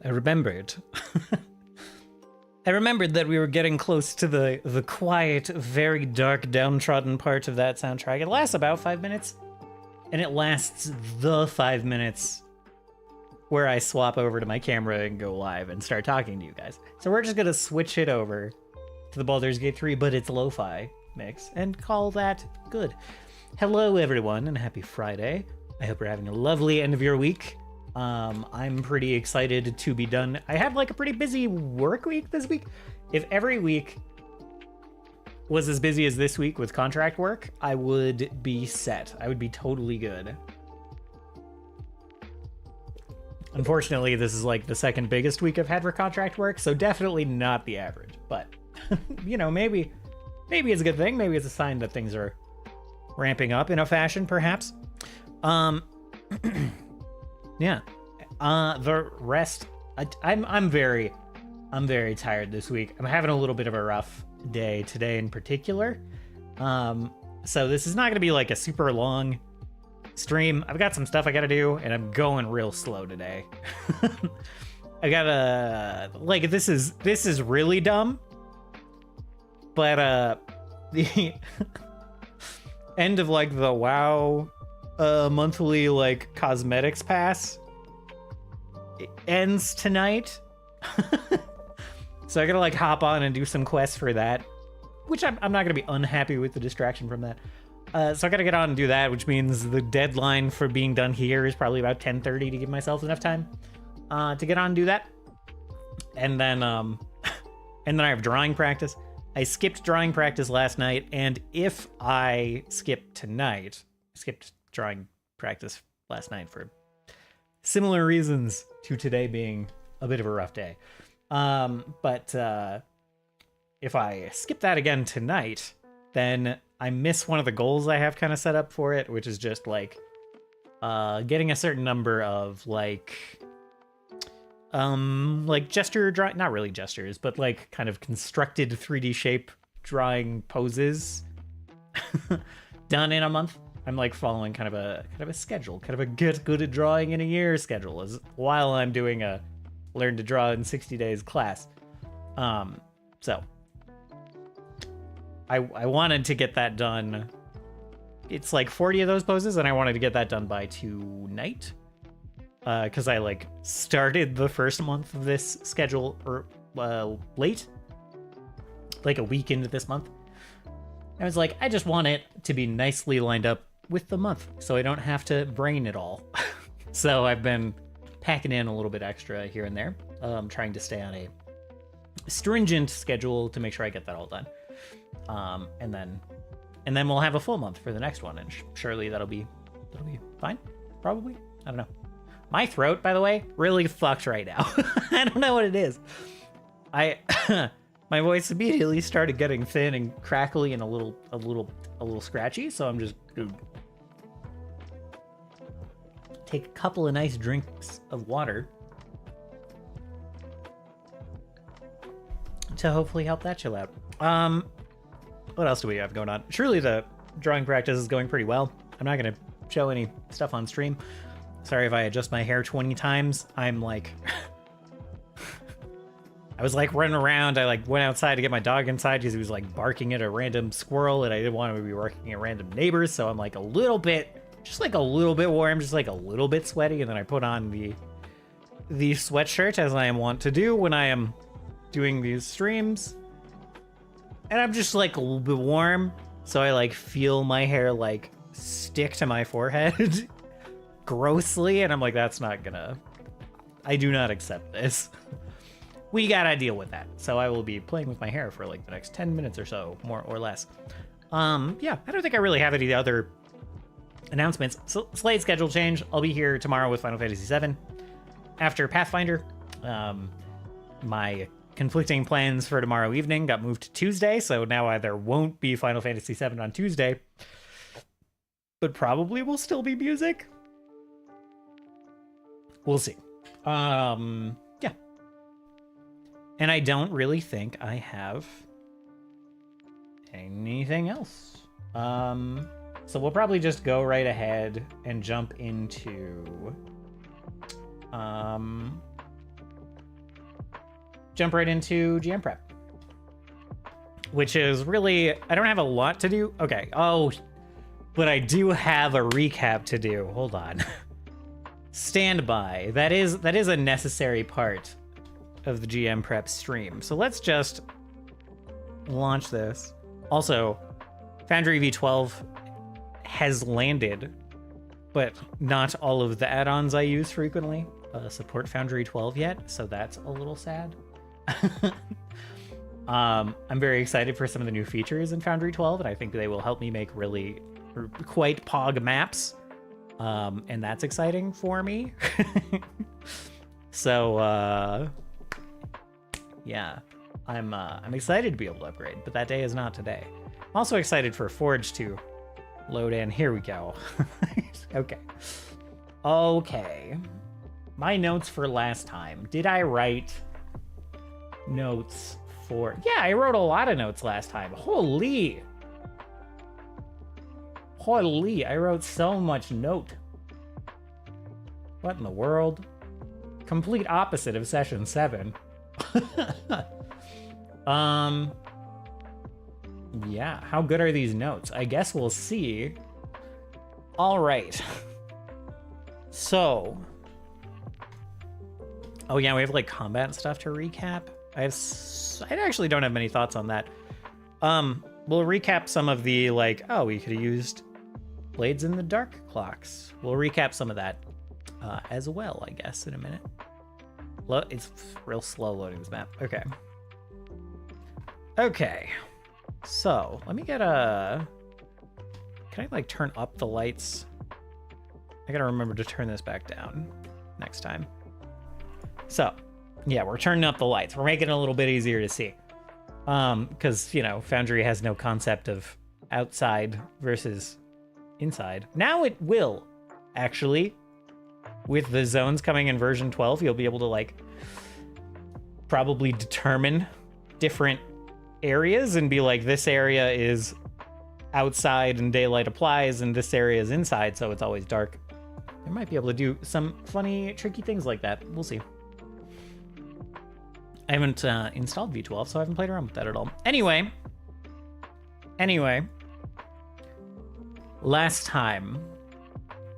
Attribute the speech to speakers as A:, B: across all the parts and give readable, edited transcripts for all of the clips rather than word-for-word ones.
A: I remembered. I remembered that we were getting close to the quiet, very dark, downtrodden part of that soundtrack. It lasts about 5 minutes, and it lasts the 5 minutes where I swap over to my camera and go live and start talking to you guys. So we're just gonna switch it over to the Baldur's Gate 3, but it's lo-fi mix, and call that good. Hello, everyone, and happy Friday. I hope you're having a lovely end of your week. I'm pretty excited to be done. I had like a pretty busy work week this week. If every week was as busy as this week with contract work, I would be set. I would be totally good. Unfortunately, this is like the second biggest week I've had for contract work, so definitely not the average. But, you know, maybe it's a good thing. Maybe it's a sign that things are ramping up in a fashion, perhaps. Yeah. The rest, I'm very tired this week. I'm having a little bit of a rough day today in particular. So this is not going to be like a super long stream. I've got some stuff I got to do, and I'm going real slow today. I gotta, like, this is really dumb, but the end of like the WoW monthly like cosmetics pass, it ends tonight. So I gotta like hop on and do some quests for that, which I'm not gonna be unhappy with the distraction from that. So I gotta get on and do that, which means the deadline for being done here is probably about 10:30 to give myself enough time to get on and do that. And then and then I have drawing practice. I skipped drawing practice last night, and if I skip tonight, I skipped drawing practice last night for similar reasons to today being a bit of a rough day. But if I skip that again tonight, then I miss one of the goals I have kind of set up for it, which is just like getting a certain number of like gesture drawing, not really gestures, but like kind of constructed 3D shape drawing poses done in a month. I'm like following kind of a schedule, kind of a get good at drawing in a year schedule, as while I'm doing a learn to draw in 60 days class. So I wanted to get that done. It's like 40 of those poses, and I wanted to get that done by tonight. Because I like started the first month of this schedule late, like a week into this month. I was like, I just want it to be nicely lined up with the month, so I don't have to brain it all. So I've been packing in a little bit extra here and there, trying to stay on a stringent schedule to make sure I get that all done. And then we'll have a full month for the next one, and surely that'll be fine. Probably, I don't know. My throat, by the way, really fucked right now. I don't know what it is. My voice immediately started getting thin and crackly and a little scratchy, so I'm just gonna take a couple of nice drinks of water to hopefully help that chill out. What else do we have going on? Surely the drawing practice is going pretty well. I'm not gonna show any stuff on stream. Sorry if I adjust my hair 20 times. I'm like... I was like running around. I like went outside to get my dog inside because he was like barking at a random squirrel, and I didn't want him to be barking at random neighbors. So I'm like a little bit warm, just like a little bit sweaty. And then I put on the sweatshirt, as I am wont to do when I am doing these streams. And I'm just like a little bit warm. So I like feel my hair like stick to my forehead grossly. And I'm like, that's not gonna... I do not accept this. We gotta deal with that. So I will be playing with my hair for like the next 10 minutes or so, more or less. Yeah, I don't think I really have any other announcements. So, Slate schedule change. I'll be here tomorrow with Final Fantasy VII. After Pathfinder, my conflicting plans for tomorrow evening got moved to Tuesday, so now there won't be Final Fantasy VII on Tuesday. But probably will still be music. We'll see. Yeah. And I don't really think I have anything else. So we'll probably just go right ahead and jump into jump right into GM prep, which is really, I don't have a lot to do. Okay. Oh, but I do have a recap to do. Hold on. Stand by. That is a necessary part of the GM prep stream. So let's just launch this. Also, Foundry V12 has landed, but not all of the add-ons I use frequently support Foundry 12 yet, so that's a little sad. I'm very excited for some of the new features in Foundry 12, and I think they will help me make really quite pog maps, and that's exciting for me. So yeah, I'm excited to be able to upgrade, but that day is not today. I'm also excited for Forge to load in. Here we go. Okay. My notes for last time. Did I write notes for... Yeah, I wrote a lot of notes last time. Holy, I wrote so much note. What in the world? Complete opposite of session 7. Yeah, how good are these notes? I guess we'll see. All right. So... Oh yeah, we have like combat stuff to recap. I actually don't have many thoughts on that. We'll recap some of the like, oh, we could have used blades in the dark clocks. We'll recap some of that as well, I guess, in a minute. It's real slow loading this map. Okay. So let me get a... Can I like turn up the lights? I gotta remember to turn this back down next time. So, yeah, we're turning up the lights. We're making it a little bit easier to see. Because, you know, Foundry has no concept of outside versus inside. Now it will, actually. With the zones coming in version 12, you'll be able to, like, probably determine different areas and be like, this area is outside and daylight applies, and this area is inside, so it's always dark. I might be able to do some funny, tricky things like that. We'll see. I haven't installed V12, so I haven't played around with that at all. Anyway. Last time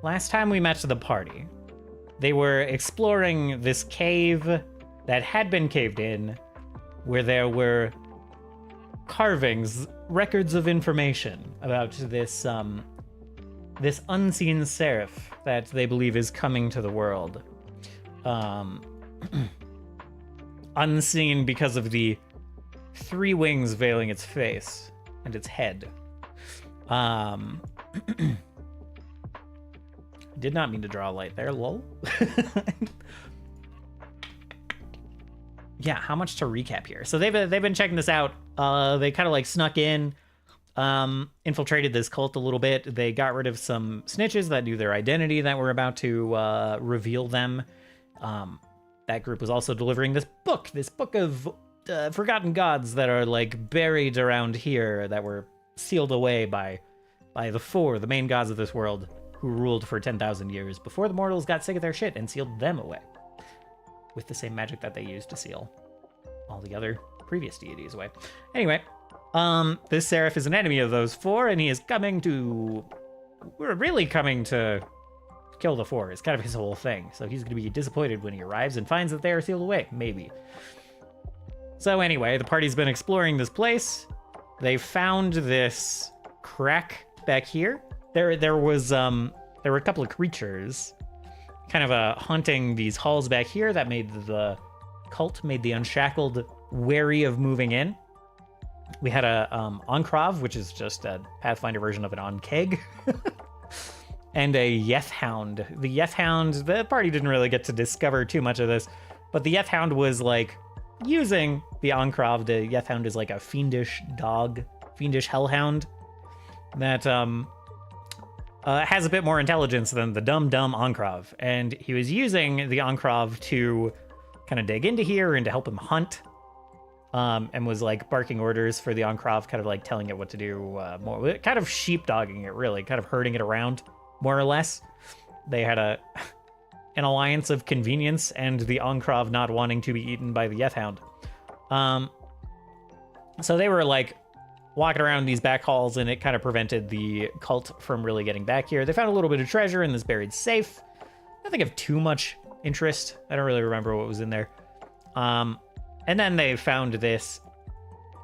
A: we met the party, they were exploring this cave that had been caved in, where there were carvings, records of information about this this unseen seraph that they believe is coming to the world. Unseen because of the 3 wings veiling its face and its head. Did not mean to draw a light there, lol. Yeah, how much to recap here? So they've been checking this out. They kind of like snuck in, infiltrated this cult a little bit. They got rid of some snitches that knew their identity that were about to reveal them. That group was also delivering this book of forgotten gods that are like buried around here, that were sealed away by the main gods of this world, who ruled for 10,000 years before the mortals got sick of their shit and sealed them away with the same magic that they used to seal all the other previous deities away. Anyway, this seraph is an enemy of those 4, and he is coming to kill the 4. It's kind of his whole thing. So he's going to be disappointed when he arrives and finds that they are sealed away. Maybe. So anyway, the party's been exploring this place. They found this crack back here. There were a couple of creatures kind of haunting these halls back here that made the cult, made the unshackled wary of moving in. We had a Encrave, which is just a Pathfinder version of an Onkeg. And a Yeth Hound. The Yeth Hound, the party didn't really get to discover too much of this, but the Yeth Hound was like using the Encrave. The Yeth Hound is like a fiendish dog, fiendish hellhound that has a bit more intelligence than the dumb Encrave. And he was using the Encrave to kind of dig into here and to help him hunt. And was like barking orders for the Encrave, kind of like telling it what to do, more kind of sheepdogging it, really, kind of herding it around. More or less. They had an alliance of convenience and the Encrave not wanting to be eaten by the Yeth Hound. So they were like walking around these back halls, and it kind of prevented the cult from really getting back here. They found a little bit of treasure in this buried safe. Nothing of too much interest. I don't really remember what was in there. And then they found this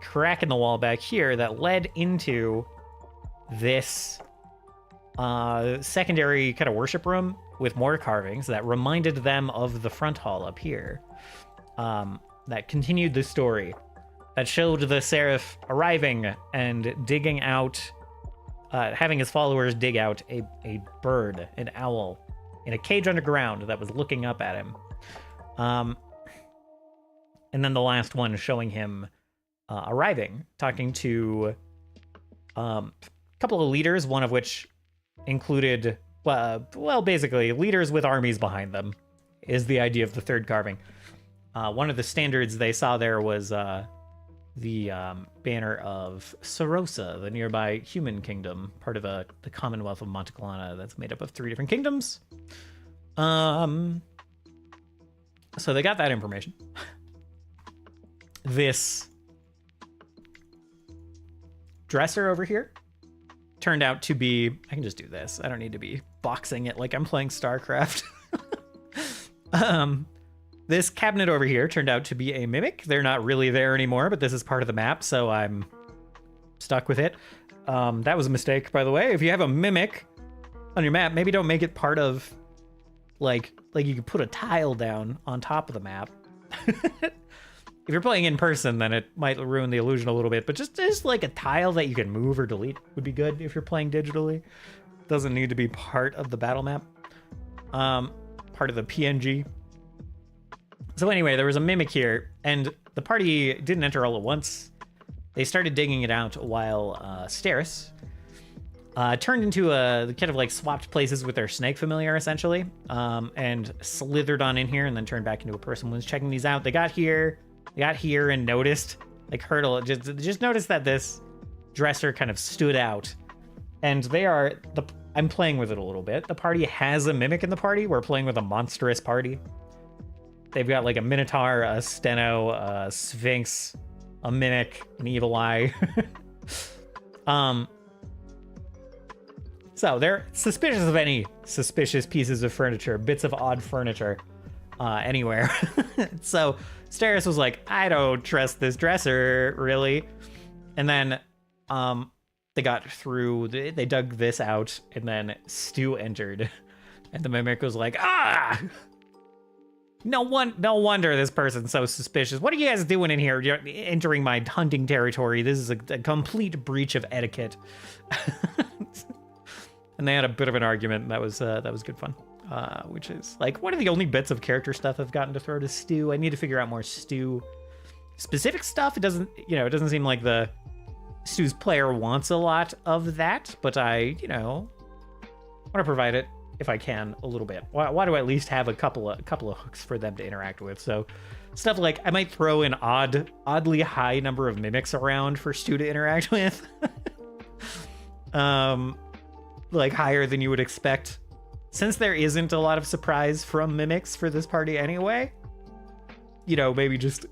A: crack in the wall back here that led into this secondary kind of worship room with more carvings that reminded them of the front hall up here. That continued the story. That showed the Seraph arriving and digging out, having his followers dig out a bird, an owl, in a cage underground that was looking up at him. And then the last one showing him arriving, talking to a couple of leaders, one of which included, well, basically, leaders with armies behind them is the idea of the third carving. One of the standards they saw there was the banner of Sarosa, the nearby human kingdom, part of the Commonwealth of Monteclana that's made up of 3 different kingdoms. So they got that information. This dresser over here turned out to be... I can just do this. I don't need to be boxing it like I'm playing StarCraft. This cabinet over here turned out to be a mimic. They're not really there anymore, but this is part of the map, so I'm stuck with it. That was a mistake, by the way. If you have a mimic on your map, maybe don't make it part of, like you could put a tile down on top of the map. If you're playing in person, then it might ruin the illusion a little bit, but just like a tile that you can move or delete would be good if you're playing digitally. Doesn't need to be part of the battle map. Part of the PNG. So anyway, there was a mimic here, and the party didn't enter all at once. They started digging it out while Steris turned into kind of like swapped places with their snake familiar, essentially, and slithered on in here and then turned back into a person who was checking these out. They got here and noticed, like Hurdle, just noticed that this dresser kind of stood out. And I'm playing with it a little bit. The party has a mimic in the party. We're playing with a monstrous party. They've got like a Minotaur, a Steno, a Sphinx, a Mimic, an Evil Eye. So they're suspicious of any suspicious pieces of furniture, bits of odd furniture, anywhere. So Steris was like, I don't trust this dresser, really. And then they got through, they dug this out, and then Stu entered. And the Mimic was like, ah! No wonder this person's so suspicious. What are you guys doing in here? You're entering my hunting territory. This is a complete breach of etiquette. And they had a bit of an argument. That was good fun. Which is like one of the only bits of character stuff I've gotten to throw to Stu. I need to figure out more Stu specific stuff. It doesn't seem like the Stu's player wants a lot of that, but I want to provide it if I can a little bit. Why do I at least have a couple of hooks for them to interact with? So stuff like I might throw an oddly high number of mimics around for Stu to interact with. Like higher than you would expect. Since there isn't a lot of surprise from mimics for this party anyway, maybe just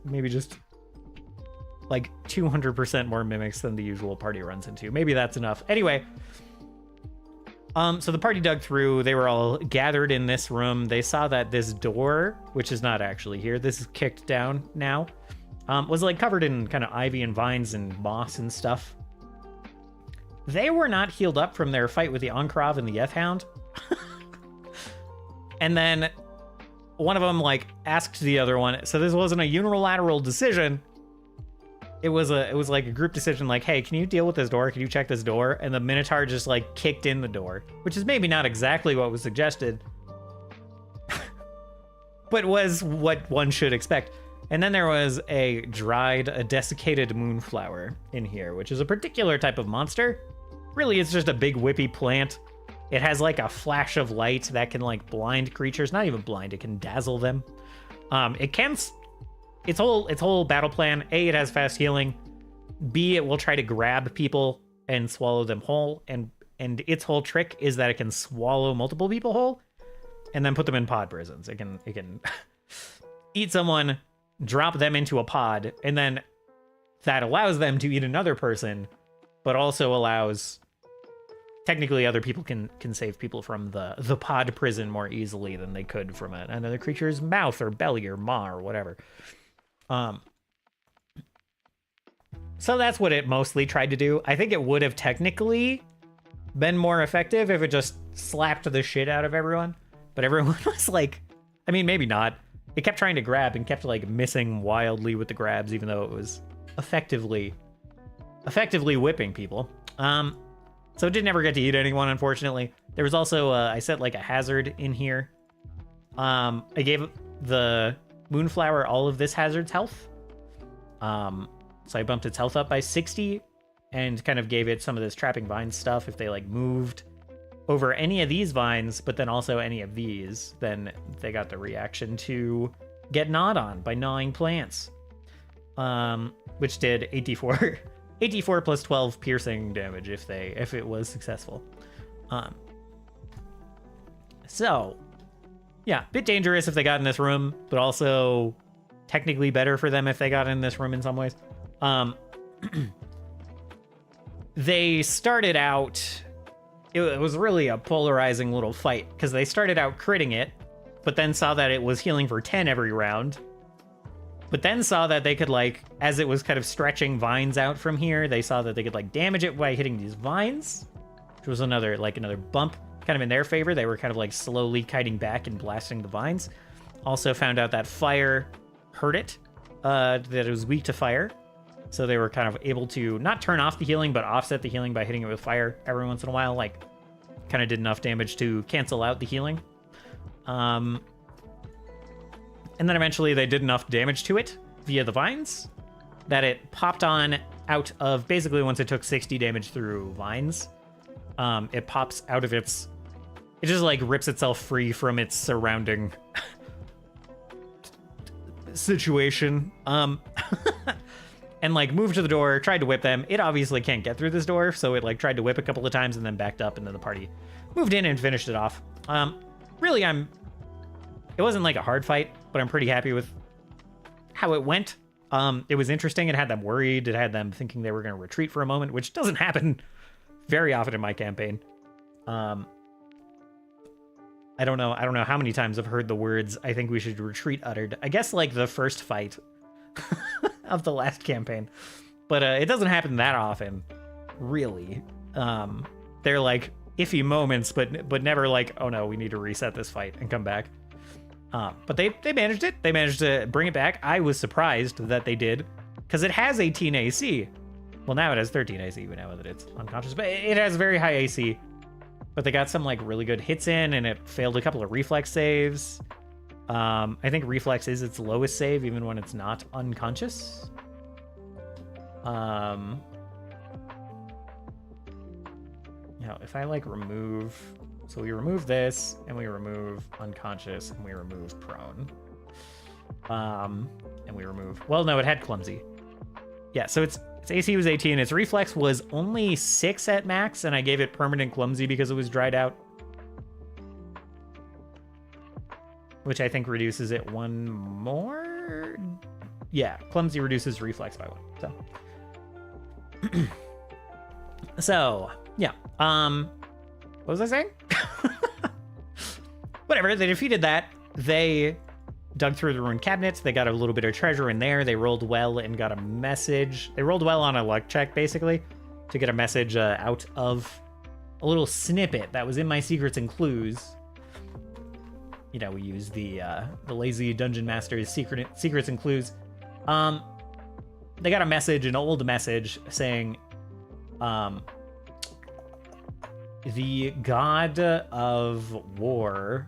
A: like 200% more mimics than the usual party runs into. Maybe that's enough. Anyway, so the party dug through. They were all gathered in this room. They saw that this door, which is not actually here, this is kicked down now, was like covered in kind of ivy and vines and moss and stuff. They were not healed up from their fight with the Onkrov and the Yeth-Hound. And then one of them like asked the other one, so this wasn't a unilateral decision. It was like a group decision, like, hey, can you deal with this door? Can you check this door? And the Minotaur just like kicked in the door, which is maybe not exactly what was suggested, but was what one should expect. And then there was a desiccated moonflower in here, which is a particular type of monster. Really, it's just a big whippy plant. It has like a flash of light that can like blind creatures, not even blind, it can dazzle them. Its whole battle plan, A, it has fast healing. B, it will try to grab people and swallow them whole. And its whole trick is that it can swallow multiple people whole and then put them in pod prisons. It can eat someone, drop them into a pod, and then that allows them to eat another person, but also allows technically other people can save people from the pod prison more easily than they could from another creature's mouth or belly or maw or whatever. So that's what it mostly tried to do. I think it would have technically been more effective if it just slapped the shit out of everyone, but everyone was like, I mean, maybe not. It kept trying to grab and kept like missing wildly with the grabs, even though it was effectively whipping people. So it did never get to eat anyone, unfortunately. There was also I set like a hazard in here. I gave the Moonflower all of this hazard's health. So I bumped its health up by 60 and kind of gave it some of this trapping vines stuff. If they like moved over any of these vines, but then also any of these, then they got the reaction to get gnawed on by gnawing plants. Which did 84 plus 12 piercing damage if it was successful. So yeah, bit dangerous if they got in this room, but also technically better for them if they got in this room in some ways. They started out, it was really a polarizing little fight because they started out critting it, but then saw that it was healing for 10 every round. But then saw that they could, like, as it was kind of stretching vines out from here, they saw that they could, like, damage it by hitting these vines, which was another bump kind of in their favor. They were kind of, like, slowly kiting back and blasting the vines. Also found out that fire hurt it, that it was weak to fire. So they were kind of able to not turn off the healing, but offset the healing by hitting it with fire every once in a while, like, kind of did enough damage to cancel out the healing. And then eventually they did enough damage to it via the vines that it popped on out of, basically once it took 60 damage through vines, it pops out of it just like rips itself free from its surrounding situation. And like moved to the door, tried to whip them. It obviously can't get through this door, so it like tried to whip a couple of times and then backed up, and then the party moved in and finished it off. Really, it wasn't like a hard fight, but I'm pretty happy with how it went. It was interesting. It had them worried. It had them thinking they were going to retreat for a moment, which doesn't happen very often in my campaign. I don't know how many times I've heard the words, "I think we should retreat," uttered. I guess like the first fight of the last campaign, but it doesn't happen that often, really. They're like iffy moments, but never like, oh no, we need to reset this fight and come back. But they managed it. They managed to bring it back. I was surprised that they did, because it has 18 AC. Well, now it has 13 AC. We know that it's unconscious, but it has very high AC. But they got some like really good hits in, and it failed a couple of reflex saves. I think reflex is its lowest save, even when it's not unconscious. Now, if I like remove, so we remove this, and we remove unconscious, and we remove prone, and we remove, well, no, it had clumsy. Yeah, so its AC was 18, its reflex was only 6 at max, and I gave it permanent clumsy because it was dried out, which I think reduces it 1 more. Yeah, clumsy reduces reflex by 1. So yeah. What was I saying? Whatever. They defeated that. They dug through the ruined cabinets. They got a little bit of treasure in there. They rolled well and got a message. They rolled well on a luck check, basically, to get a message out of a little snippet that was in my secrets and clues. You know, we use the lazy dungeon master's secrets and clues. They got a message, an old message, saying, the god of war,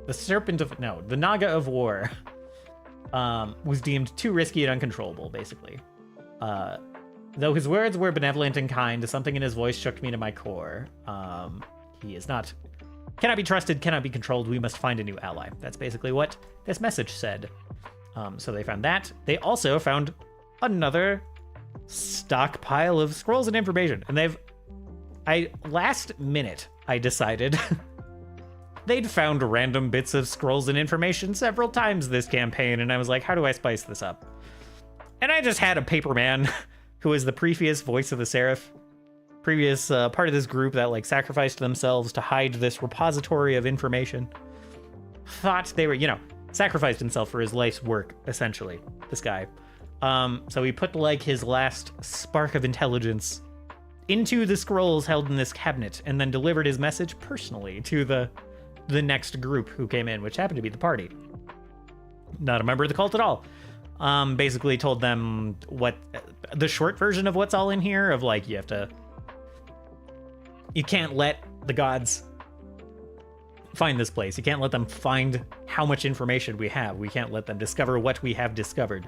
A: the Naga of war, was deemed too risky and uncontrollable, basically. Though his words were benevolent and kind, something in his voice shook me to my core. He is not... cannot be trusted, cannot be controlled, we must find a new ally. That's basically what this message said. So they found that. They also found another stockpile of scrolls and information. And last minute, I decided they'd found random bits of scrolls and information several times this campaign, and I was like, how do I spice this up? And I just had a paper man who was the previous voice of the Seraph, previous part of this group that like sacrificed themselves to hide this repository of information. Thought they were, you know, sacrificed himself for his life's work, essentially, this guy. So he put like his last spark of intelligence into the scrolls held in this cabinet, and then delivered his message personally to the next group who came in, which happened to be the party. Not a member of the cult at all. Basically told them what the short version of what's all in here, of like, you can't let the gods find this place. You can't let them find how much information we have. We can't let them discover what we have discovered.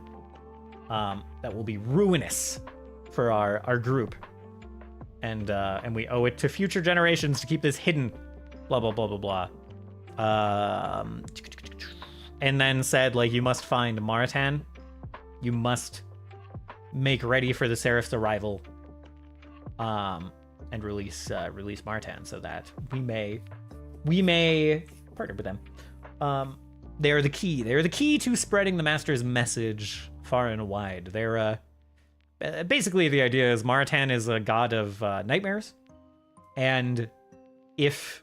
A: That will be ruinous for our group. And we owe it to future generations to keep this hidden. Blah, blah, blah, blah, blah. And then said, like, you must find Maratan. You must make ready for the Seraph's arrival. And release Maratan so that we may partner with them. They are the key. They are the key to spreading the Master's message far and wide. They're basically, the idea is Maratan is a god of nightmares, and if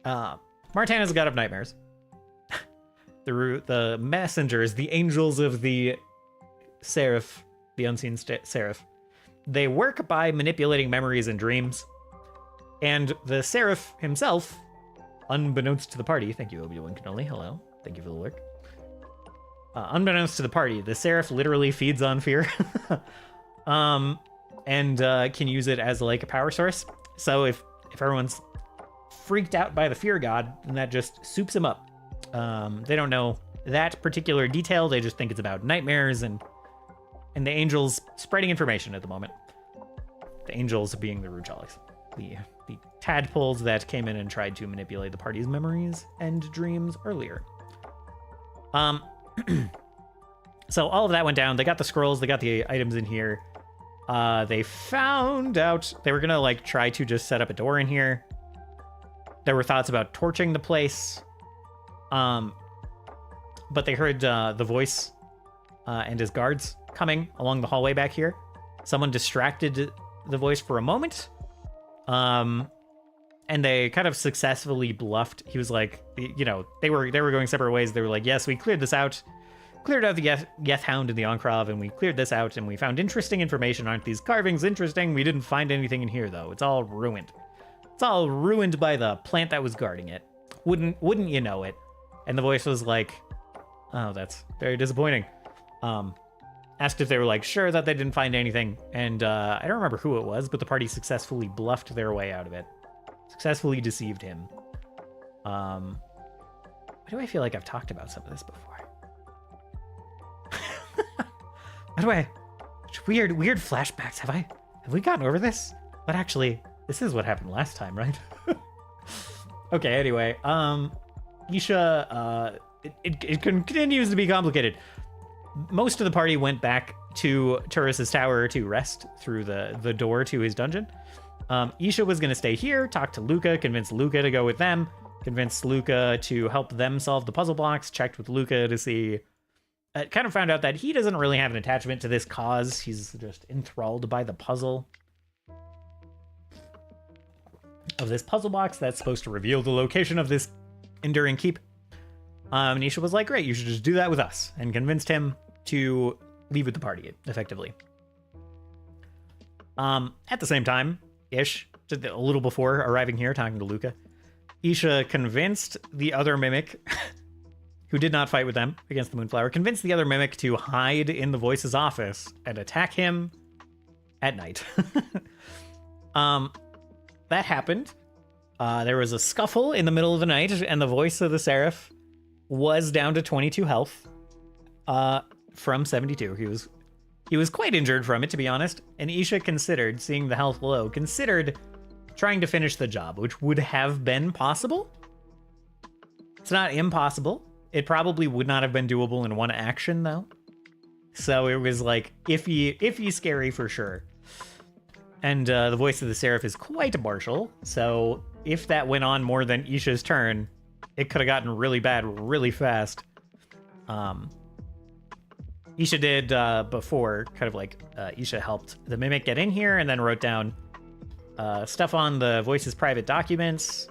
A: Maratan is a god of nightmares, the messengers, the angels of the Seraph, the unseen Seraph, they work by manipulating memories and dreams. And the Seraph himself, unbeknownst to the party, thank you, Obi-Wan Kenobi, hello, thank you for the work. Unbeknownst to the party, the Seraph literally feeds on fear. And can use it as like a power source. So if everyone's freaked out by the fear god, then that just soups him up. They don't know that particular detail, they just think it's about nightmares and the angels spreading information at the moment. The angels being the Rujalics. The tadpoles that came in and tried to manipulate the party's memories and dreams earlier. So all of that went down. They got the scrolls, they got the items in here. They found out they were gonna like try to just set up a door in here. There were thoughts about torching the place. But they heard the voice and his guards coming along the hallway back here. Someone distracted the voice for a moment. And they kind of successfully bluffed. He was like, you know, they were going separate ways. They were like, yes, we cleared this out. Cleared out the Geth Hound and the Enclave, and we cleared this out, and we found interesting information. Aren't these carvings interesting? We didn't find anything in here, though. It's all ruined. It's all ruined by the plant that was guarding it. Wouldn't you know it? And the voice was like, oh, that's very disappointing. Asked if they were like sure that they didn't find anything, and I don't remember who it was, but the party successfully bluffed their way out of it. Successfully deceived him. Why do I feel like I've talked about some of this before? Weird flashbacks. Have we gotten over this? But actually, this is what happened last time, right? Okay, anyway, Isha, it continues to be complicated. Most of the party went back to Turris's tower to rest through the door to his dungeon. Isha was going to stay here, talk to Luca, convince Luca to go with them, convince Luca to help them solve the puzzle blocks, checked with Luca to see... kind of found out that he doesn't really have an attachment to this cause. He's just enthralled by the puzzle of this puzzle box that's supposed to reveal the location of this enduring keep. And Isha was like, great, you should just do that with us, and convinced him to leave with the party, effectively. At the same time, just a little before arriving here, talking to Luca, Isha convinced the other mimic, who did not fight with them against the Moonflower, convinced the other mimic to hide in the Voice's office and attack him at night. That happened. There was a scuffle in the middle of the night, and the Voice of the Seraph was down to 22 health from 72. He was quite injured from it, to be honest, and Isha considered, seeing the health low, considered trying to finish the job, which would have been possible. It's not impossible. It probably would not have been doable in one action, though. So it was like iffy scary for sure. And the Voice of the Seraph is quite martial, so if that went on more than Isha's turn, it could have gotten really bad really fast. Isha did before, kind of like Isha helped the Mimic get in here and then wrote down stuff on the Voice's private documents.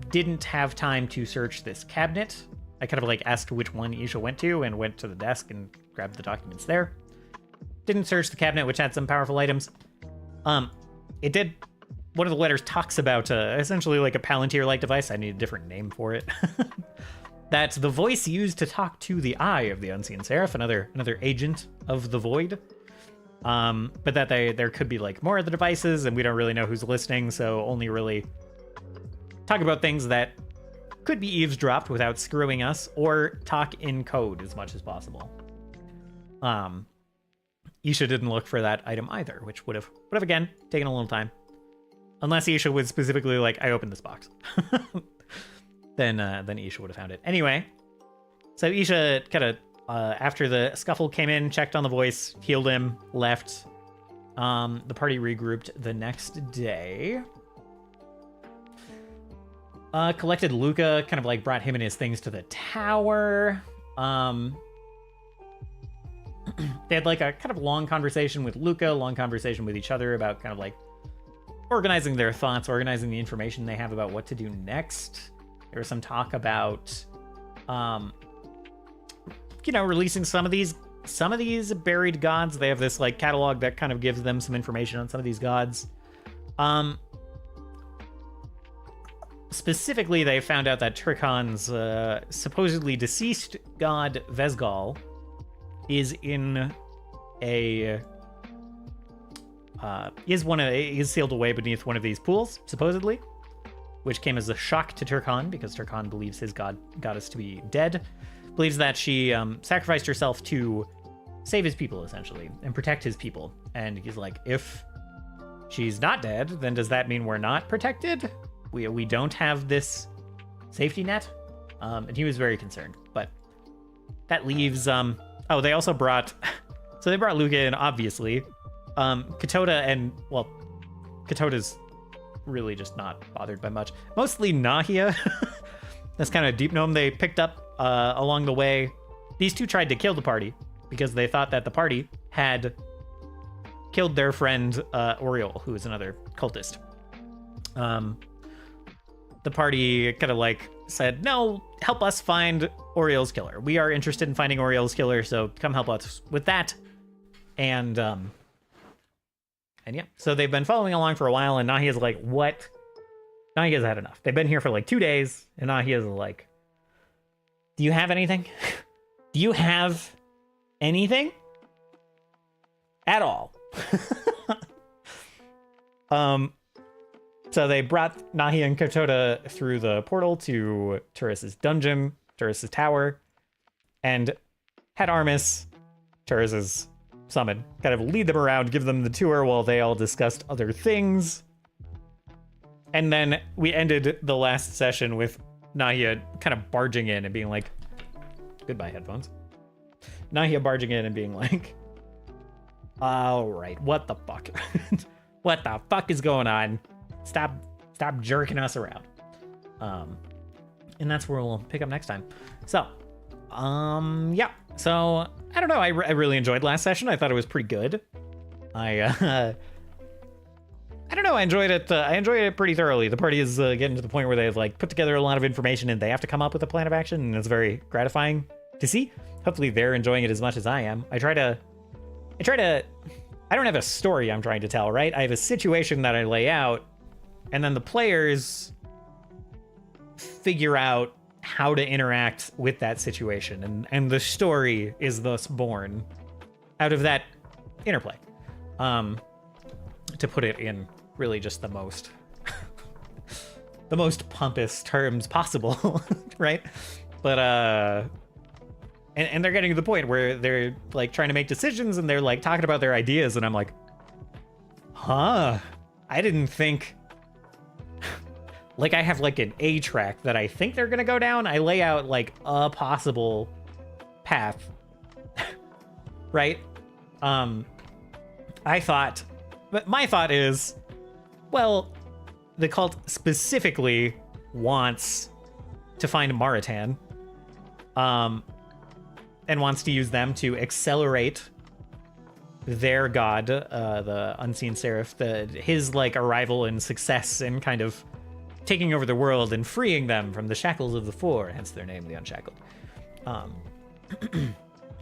A: Didn't have time to search this cabinet. I kind of like asked which one Isha went to and went to the desk and grabbed the documents there. Didn't search the cabinet, which had some powerful items. It did. One of the letters talks about essentially like a Palantir-like device. I need a different name for it. That the Voice used to talk to the eye of the Unseen Seraph, another agent of the Void. But that there could be like more of the devices, and we don't really know who's listening, so only really talk about things that could be eavesdropped without screwing us, or talk in code as much as possible. Isha didn't look for that item either, which would have again taken a little time. Unless Isha was specifically like, I opened this box. then Isha would have found it. Anyway, so Isha kind of, after the scuffle came in, checked on the Voice, healed him, left. The party regrouped the next day. Collected Luca, kind of like brought him and his things to the tower. They had like a kind of long conversation with Luca, long conversation with each other about kind of like organizing their thoughts, organizing the information they have about what to do next. There was some talk about, releasing some of these buried gods. They have this like catalog that kind of gives them some information on some of these gods. Specifically, they found out that Turkhan's supposedly deceased god Vesgal is in a is sealed away beneath one of these pools, supposedly, which came as a shock to Turkhan because Turkhan believes his goddess to be dead, believes that she sacrificed herself to save his people essentially and protect his people. And he's like, if she's not dead, then does that mean we're not protected? We don't have this safety net? And he was very concerned. But that leaves they also brought so they brought Luca in, obviously. Katoda Katoda's really just not bothered by much. Mostly Nahia. That's kind of a deep gnome they picked up along the way. These two tried to kill the party because they thought that the party had killed their friend Oriole, who is another cultist. The party kind of like said, no, help us find Oriole's killer. We are interested in finding Oriole's killer, so come help us with that. And yeah, so they've been following along for a while, and Nahia's like, what? Nahia's had enough. They've been here for like 2 days, and Nahia's like, do you have anything? Do you have anything? At all. So they brought Nahia and Katoda through the portal to Turris's dungeon, Turris's tower, and had Armis, Turris's summon, kind of lead them around, give them the tour while they all discussed other things. And then we ended the last session with Nahia kind of barging in and being like, goodbye, headphones. Nahia barging in and being like, all right, what the fuck? What the fuck is going on? Stop jerking us around. And that's where we'll pick up next time. So, yeah. So, I don't know. I really enjoyed last session. I thought it was pretty good. I don't know. I enjoyed it pretty thoroughly. The party is getting to the point where they've like put together a lot of information and they have to come up with a plan of action, and it's very gratifying to see. Hopefully they're enjoying it as much as I am. I don't have a story I'm trying to tell, right? I have a situation that I lay out, and then the players figure out how to interact with that situation, and the story is thus born out of that interplay. To put it in really just the most the most pompous terms possible, right? But and they're getting to the point where they're like trying to make decisions, and they're like talking about their ideas, and I'm like, I didn't think. Like, I have like an A track that I think they're gonna go down. I lay out like a possible path, right? But my thought is, well, the cult specifically wants to find Maratan, and wants to use them to accelerate their god, the Unseen Seraph, his like arrival and success in kind of taking over the world and freeing them from the shackles of the Four, hence their name, the Unshackled.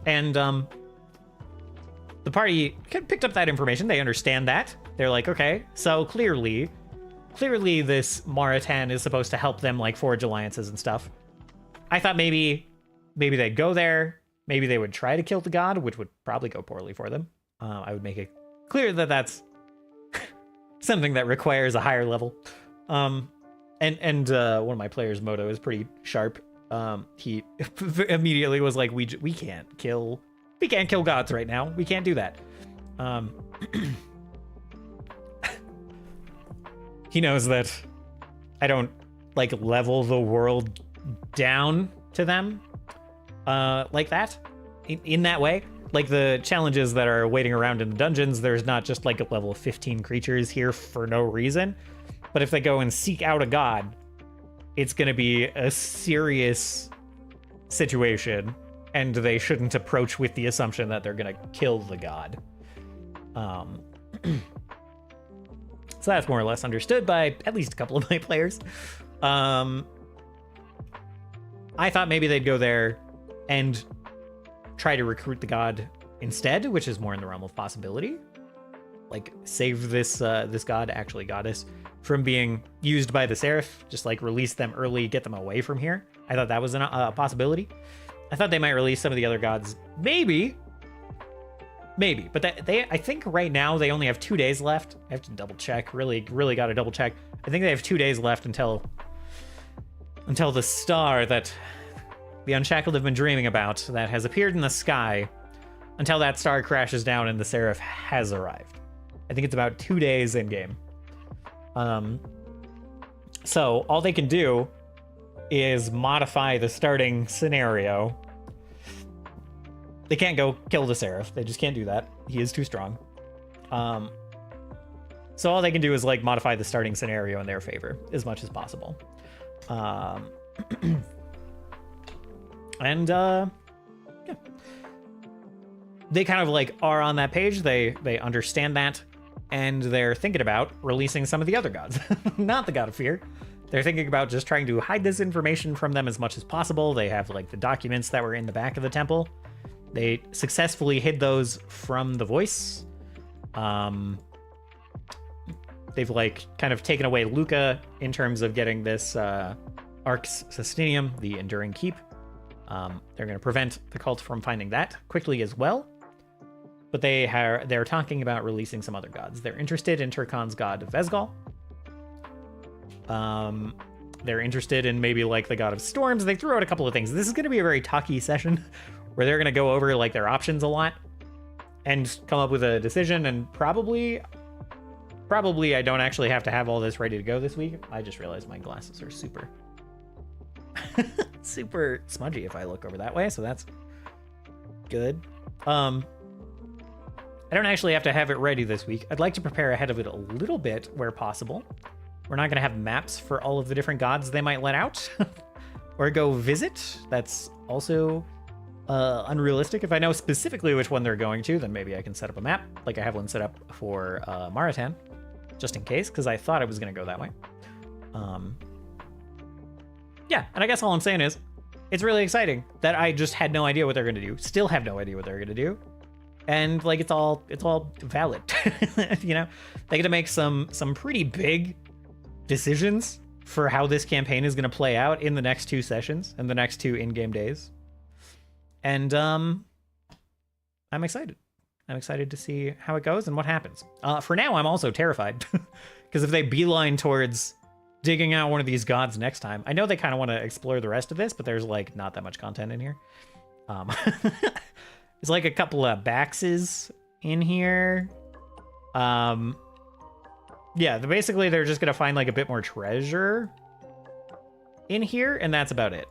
A: And the party picked up that information. They understand that. They're like, okay, so clearly this Maratan is supposed to help them like forge alliances and stuff. I thought maybe they'd go there. Maybe they would try to kill the god, which would probably go poorly for them. I would make it clear that that's something that requires a higher level. And one of my players, Moto, is pretty sharp. He immediately was like, we can't kill gods right now. We can't do that. He knows that I don't like level the world down to them like that, in that way. Like the challenges that are waiting around in the dungeons, there's not just like a level of 15 creatures here for no reason. But if they go and seek out a god, it's going to be a serious situation, and they shouldn't approach with the assumption that they're going to kill the god. So that's more or less understood by at least a couple of my players. I thought maybe they'd go there and try to recruit the god instead, which is more in the realm of possibility. Like save this god, actually goddess, from being used by the Seraph. Just like release them early, get them away from here. I thought that was a possibility. I thought they might release some of the other gods, maybe, but I think right now they only have 2 days left. I have to double check. Really got to double check. I think they have 2 days left until the star that the Unshackled have been dreaming about, that has appeared in the sky, until that star crashes down and the Seraph has arrived. I think it's about 2 days in game. So all they can do is modify the starting scenario. They can't go kill the Seraph. They just can't do that. He is too strong. So all they can do is like modify the starting scenario in their favor as much as possible. And yeah, they kind of like are on that page. They understand that, and they're thinking about releasing some of the other gods, not the God of Fear. They're thinking about just trying to hide this information from them as much as possible. They have like the documents that were in the back of the temple. They successfully hid those from the voice. They've like kind of taken away Luca in terms of getting this Arx Sustinium, the Enduring Keep. They're going to prevent the cult from finding that quickly as well. But they're talking about releasing some other gods. They're interested in Turkon's god Vesgal. They're interested in maybe like the god of storms. They threw out a couple of things. This is going to be a very talky session where they're going to go over like their options a lot and come up with a decision. And probably I don't actually have to have all this ready to go this week. I just realized my glasses are super super smudgy if I look over that way, so that's good. I don't actually have to have it ready this week. I'd like to prepare ahead of it a little bit where possible. We're not going to have maps for all of the different gods they might let out or go visit. That's also unrealistic. If I know specifically which one they're going to, then maybe I can set up a map, like I have one set up for Maratan, just in case, because I thought it was going to go that way. Yeah, and I guess all I'm saying is, it's really exciting that I just had no idea what they're going to do. Still have no idea what they're going to do. And like, it's all valid. You know, they get to make some pretty big decisions for how this campaign is going to play out in the next 2 sessions and the next 2 in-game days. And I'm excited. I'm excited to see how it goes and what happens. For now, I'm also terrified because if they beeline towards digging out one of these gods next time, I know they kind of want to explore the rest of this, but there's like not that much content in here. There's like a couple of Baxes in here. Yeah, basically they're just gonna find like a bit more treasure in here, and that's about it.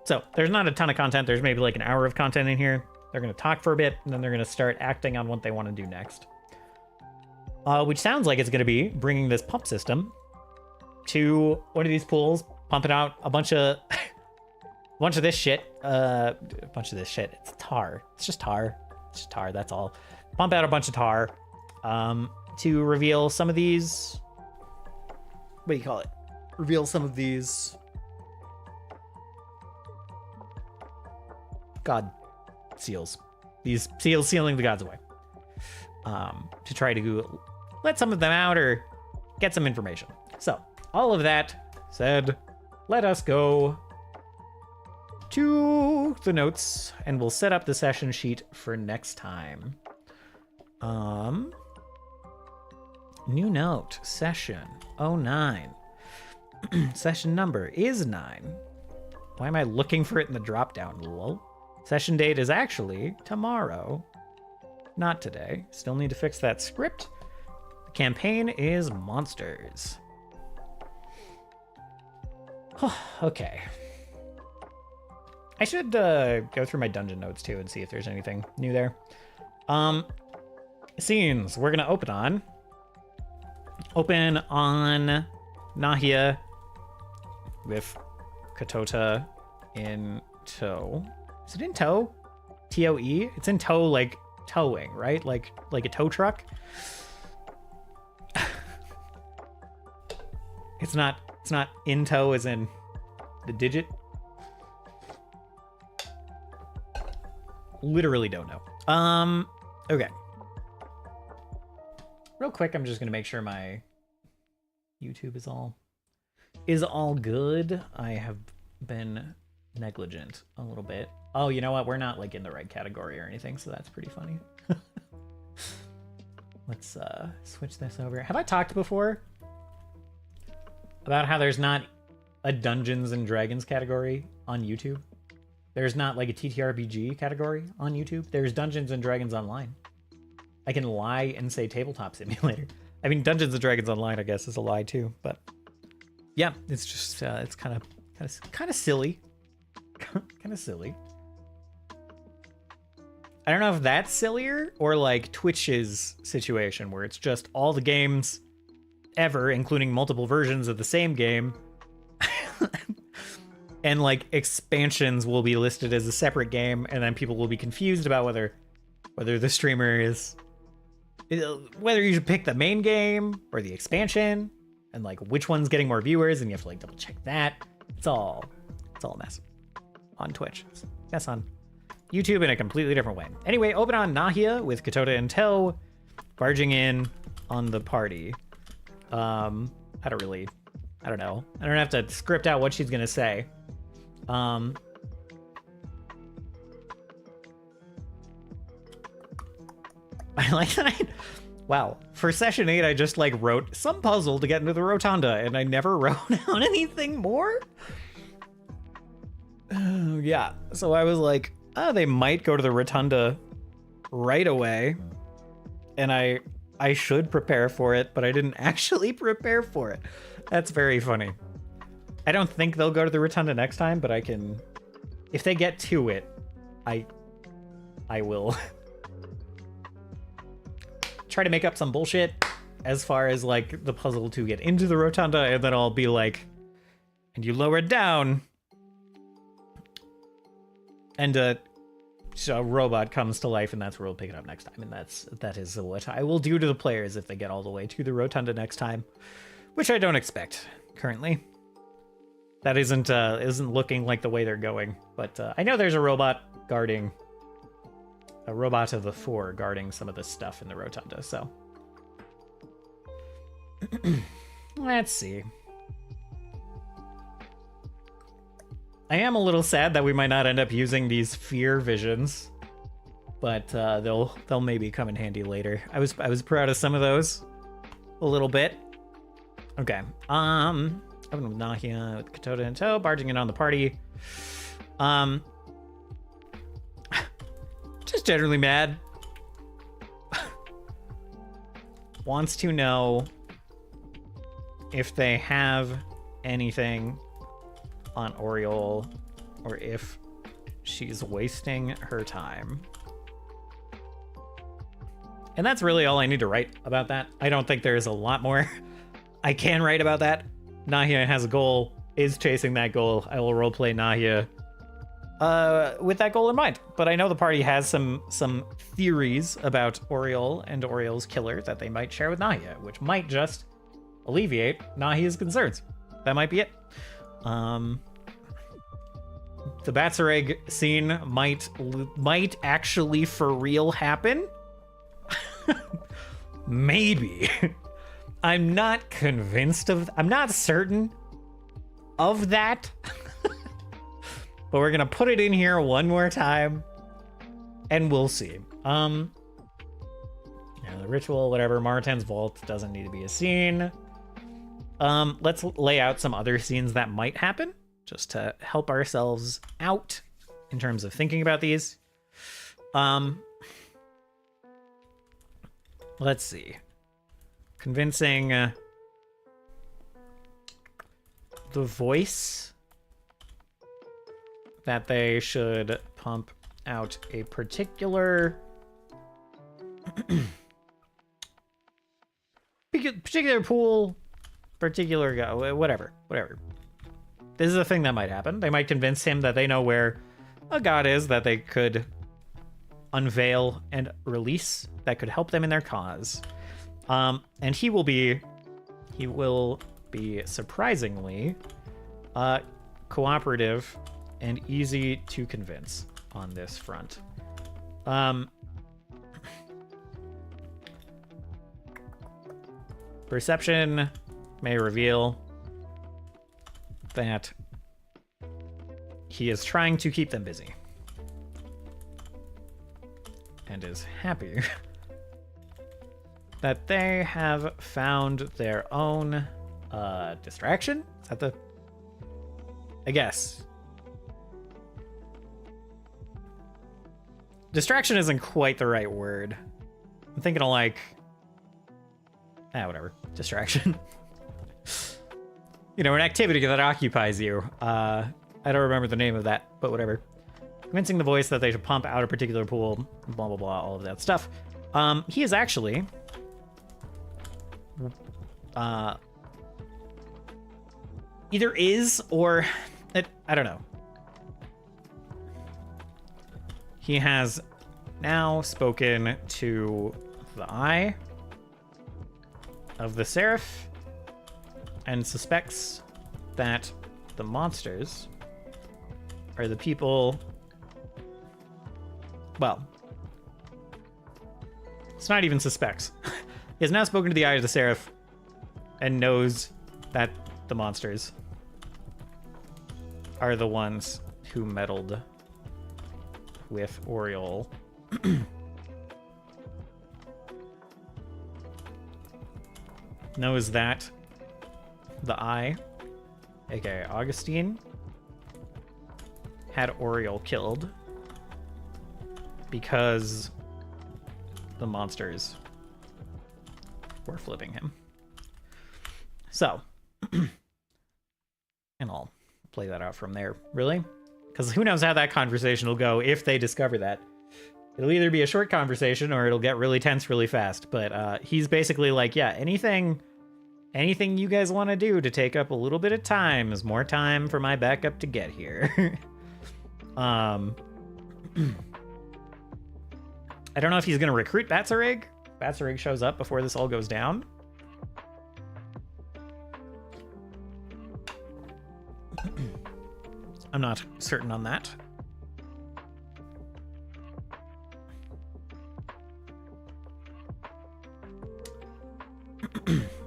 A: So there's not a ton of content. There's maybe like an hour of content in here. They're going to talk for a bit, and then they're going to start acting on what they want to do next. Which sounds like it's going to be bringing this pump system to one of these pools, pumping out a bunch of this shit. It's tar. It's just tar. It's just tar. That's all. Pump out a bunch of tar to reveal some of these. What do you call it? Reveal some of these god seals. These seals sealing the gods away. To try to let some of them out or get some information. So, all of that said, let us go to the notes and we'll set up the session sheet for next time. New note, session 09. Session number is 9. Why am I looking for it in the drop down? Lol. Session date is actually tomorrow. Not today. Still need to fix that script. The campaign is monsters. Okay. I should go through my dungeon notes too and see if there's anything new there. Scenes we're gonna open on Nahia with Katota in tow. Is it in tow? T-O-E? It's in tow, like towing, right? Like a tow truck. It's not in tow as in the digit. Literally don't know. Okay. Real quick, I'm just gonna make sure my YouTube is all good. I have been negligent a little bit. Oh, you know what? We're not like in the right category or anything, so that's pretty funny. Let's switch this over. Have I talked before about how there's not a Dungeons and Dragons category on YouTube? There's not like a TTRPG category on YouTube. There's Dungeons and Dragons Online. I can lie and say tabletop simulator. I mean, Dungeons and Dragons Online, I guess, is a lie too. But yeah, it's just it's kind of silly, kind of silly. I don't know if that's sillier or like Twitch's situation where it's just all the games ever, including multiple versions of the same game. And like expansions will be listed as a separate game, and then people will be confused about whether the streamer whether you should pick the main game or the expansion, and like which one's getting more viewers, and you have to like double check that. It's all a mess on Twitch. Yes, on YouTube in a completely different way. Anyway, open on Nahia with Katota in tow, barging in on the party. I don't know. I don't have to script out what she's gonna say. I like that. Wow. For session 8, I just like wrote some puzzle to get into the rotunda, and I never wrote down anything more. Yeah. So I was like, oh, they might go to the rotunda right away, and I should prepare for it, but I didn't actually prepare for it. That's very funny. I don't think they'll go to the rotunda next time, but I can, if they get to it, I will try to make up some bullshit as far as like the puzzle to get into the rotunda, and then I'll be like, and you lower it down, and a robot comes to life, and that's where we'll pick it up next time. And that is what I will do to the players if they get all the way to the rotunda next time, which I don't expect currently. That isn't looking like the way they're going, but I know there's a robot of the 4 guarding some of the stuff in the rotunda, so let's see. I am a little sad that we might not end up using these fear visions, but they'll maybe come in handy later. I was proud of some of those a little bit. Okay. Open with Nahia with Katota in tow, barging in on the party. Just generally mad. Wants to know if they have anything on Oriole, or if she's wasting her time. And that's really all I need to write about that. I don't think there's a lot more I can write about that. Nahia has a goal, is chasing that goal. I will roleplay Nahia with that goal in mind. But I know the party has some theories about Oriole and Oriole's killer that they might share with Nahia, which might just alleviate Nahia's concerns. That might be it. The Batsareg scene might actually for real happen. Maybe. I'm not convinced of... I'm not certain of that. But we're gonna put it in here one more time. And we'll see. Yeah, the ritual, whatever. Martin's vault doesn't need to be a scene. Let's lay out some other scenes that might happen. Just to help ourselves out in terms of thinking about these. Let's see. Convincing the voice that they should pump out a particular pool, particular guy, whatever. This is a thing that might happen. They might convince him that they know where a god is that they could unveil and release that could help them in their cause. And he will be surprisingly cooperative and easy to convince on this front. Perception may reveal that he is trying to keep them busy and is happy that they have found their own distraction. Is that the... I guess. Distraction isn't quite the right word. I'm thinking of like... whatever. Distraction. You know, an activity that occupies you. I don't remember the name of that, but whatever. Convincing the voice that they should pump out a particular pool, blah, blah, blah, all of that stuff. He is actually... either is or... I don't know. He has now spoken to the eye of the Seraph and suspects that the monsters are the people... Well, it's not even suspects. He has now spoken to the Eye of the Seraph and knows that the monsters are the ones who meddled with Oriole. Knows that the Eye, aka Augustine, had Oriole killed because the monsters were flipping him. So, and I'll play that out from there, really? Because who knows how that conversation will go if they discover that. It'll either be a short conversation or it'll get really tense really fast. But he's basically like, yeah, anything you guys want to do to take up a little bit of time is more time for my backup to get here. I don't know if he's going to recruit Batsareg. Batsareg shows up before this all goes down. I'm not certain on that.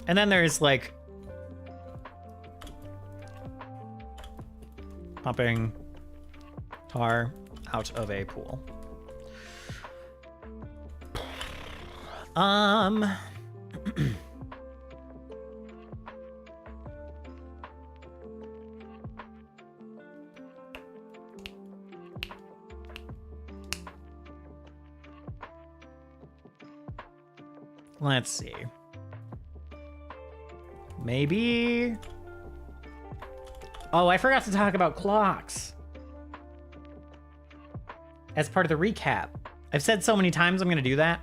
A: And then there's like pumping tar out of a pool. Let's see. Maybe... Oh, I forgot to talk about clocks. As part of the recap. I've said so many times I'm going to do that.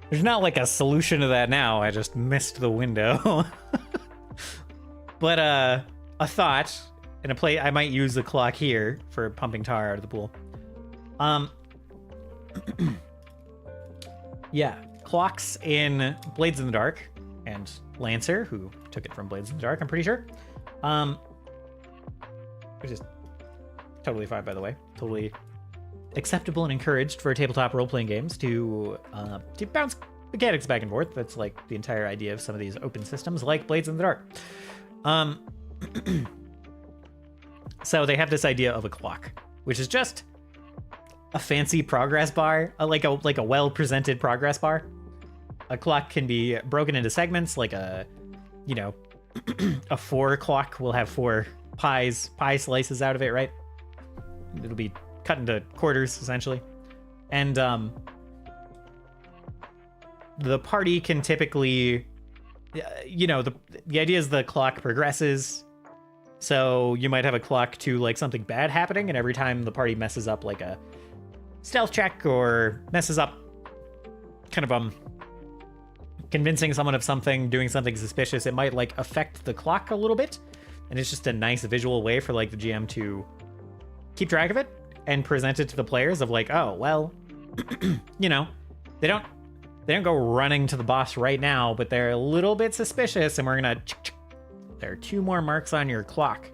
A: There's not like a solution to that now. I just missed the window. But a thought and a play. I might use the clock here for pumping tar out of the pool. Yeah, clocks in Blades in the Dark and Lancer, who took it from Blades in the Dark, I'm pretty sure. Which is totally fine, by the way. Totally acceptable and encouraged for tabletop role-playing games to bounce mechanics back and forth. That's like the entire idea of some of these open systems, like Blades in the Dark. So they have this idea of a clock, which is just a fancy progress bar, like a well-presented progress bar. A clock can be broken into segments, like a 4 clock will have 4 pie slices out of it, right? It'll be cut into quarters, essentially. And the party can typically, the idea is the clock progresses. So you might have a clock to like something bad happening, and every time the party messes up like a stealth check or messes up kind of convincing someone of something, doing something suspicious, it might like affect the clock a little bit. And it's just a nice visual way for like the GM to keep track of it and present it to the players of like, oh, well, they don't go running to the boss right now, but they're a little bit suspicious, and we're gonna there are 2 more marks on your clock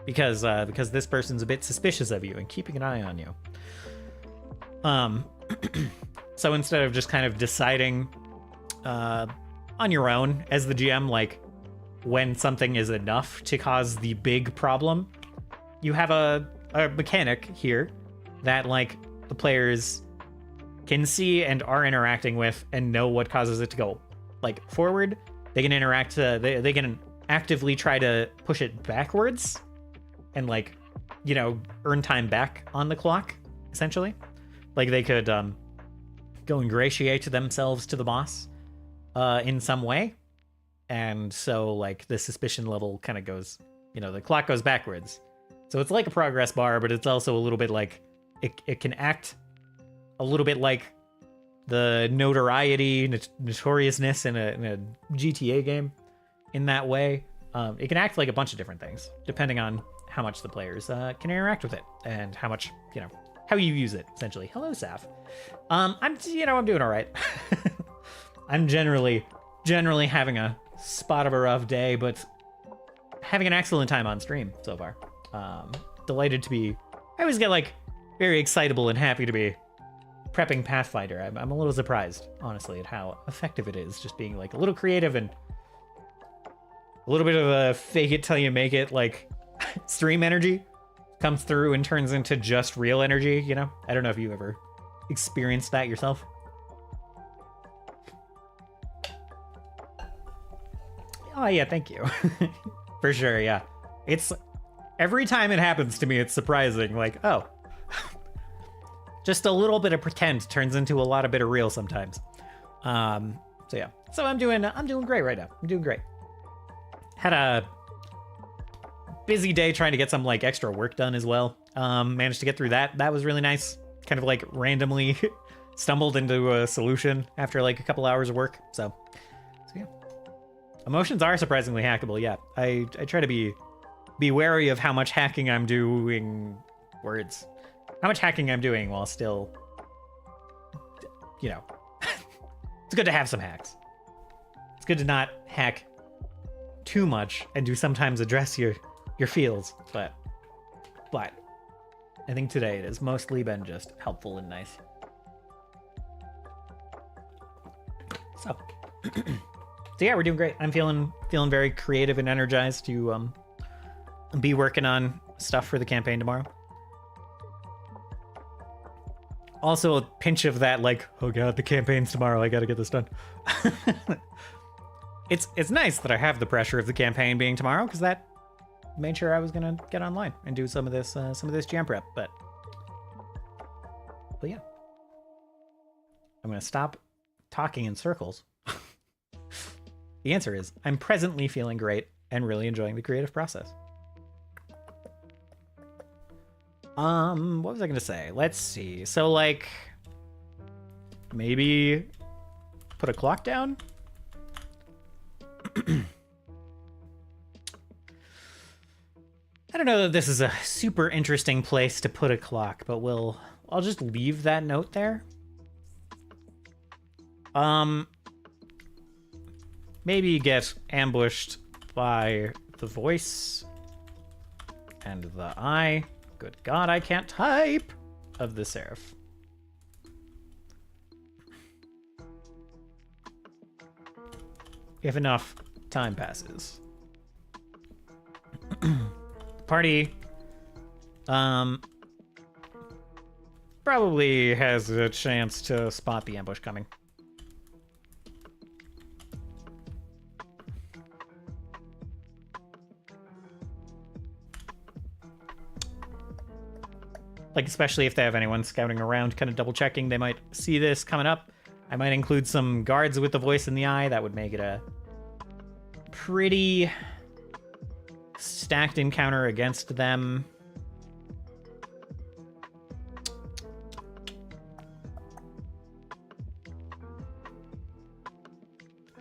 A: because this person's a bit suspicious of you and keeping an eye on you. So instead of just kind of deciding on your own as the GM, like when something is enough to cause the big problem, you have a mechanic here that like the players can see and are interacting with and know what causes it to go like forward. They can interact, they can actively try to push it backwards and like, earn time back on the clock, essentially. Like they could go ingratiate themselves to the boss in some way. And so like the suspicion level kind of goes, the clock goes backwards. So it's like a progress bar, but it's also a little bit like, it can act a little bit like the notoriety, notoriousness in a GTA game in that way. It can act like a bunch of different things, depending on how much the players can interact with it and how much, how you use it, essentially. Hello, Saf. I'm doing all right. I'm generally having a spot of a rough day, but having an excellent time on stream so far. Delighted to be, I always get like very excitable and happy to be prepping Pathfinder. I'm a little surprised, honestly, at how effective it is, just being like a little creative and a little bit of a fake it till you make it, like stream energy comes through and turns into just real energy, I don't know if you ever experienced that yourself. Oh yeah, thank you. For sure, yeah. It's every time it happens to me, it's surprising. Like, oh, just a little bit of pretend turns into a lot of bit of real sometimes. So yeah, so I'm doing great right now. I'm doing great. Had a busy day trying to get some like extra work done as well. Managed to get through that. That was really nice. Kind of like randomly stumbled into a solution after like a couple hours of work. So yeah. Emotions are surprisingly hackable, yeah. I try to be wary of how much hacking I'm doing. Words. How much hacking I'm doing while still, it's good to have some hacks. It's good to not hack too much and do sometimes address your feels, but I think today it has mostly been just helpful and nice. So yeah, we're doing great. I'm feeling very creative and energized to be working on stuff for the campaign tomorrow. Also a pinch of that, like, oh god, the campaign's tomorrow, I gotta get this done. It's nice that I have the pressure of the campaign being tomorrow, because that made sure I was gonna get online and do some of this jam prep, but yeah. I'm gonna stop talking in circles. The answer is, I'm presently feeling great and really enjoying the creative process. What was I gonna say? Let's see. So like, maybe put a clock down. I don't know that this is a super interesting place to put a clock, but I'll just leave that note there. Maybe get ambushed by the voice and the eye. Good God, I can't type! Of the Seraph. If enough time passes. Party probably has a chance to spot the ambush coming. Like, especially if they have anyone scouting around, kind of double checking, they might see this coming up. I might include some guards with the voice in the eye. That would make it a pretty stacked encounter against them.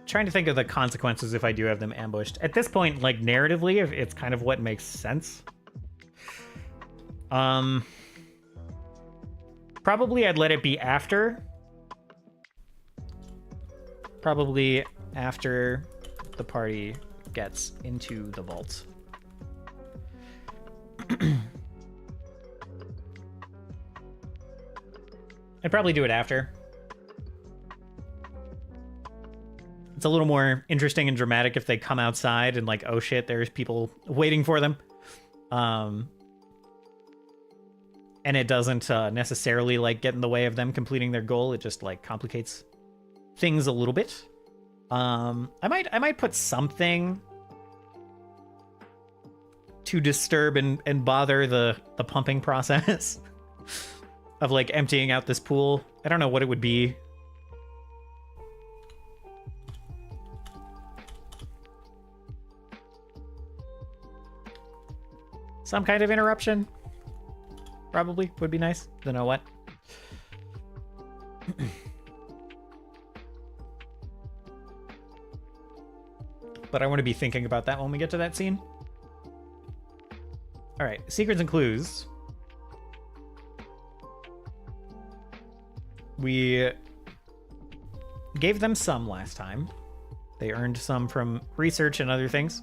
A: Trying to think of the consequences if I do have them ambushed. At this point, like, narratively, it's kind of what makes sense. Probably I'd let it be after. Probably after the party gets into the vault. I'd probably do it after. It's a little more interesting and dramatic if they come outside and like, oh shit, there's people waiting for them. And it doesn't necessarily like get in the way of them completing their goal. It just like complicates things a little bit. I might put something to disturb and bother the pumping process of like emptying out this pool. I don't know what it would be. Some kind of interruption probably would be nice. Don't know what. But I want to be thinking about that when we get to that scene. All right, secrets and clues. We gave them some last time. They earned some from research and other things.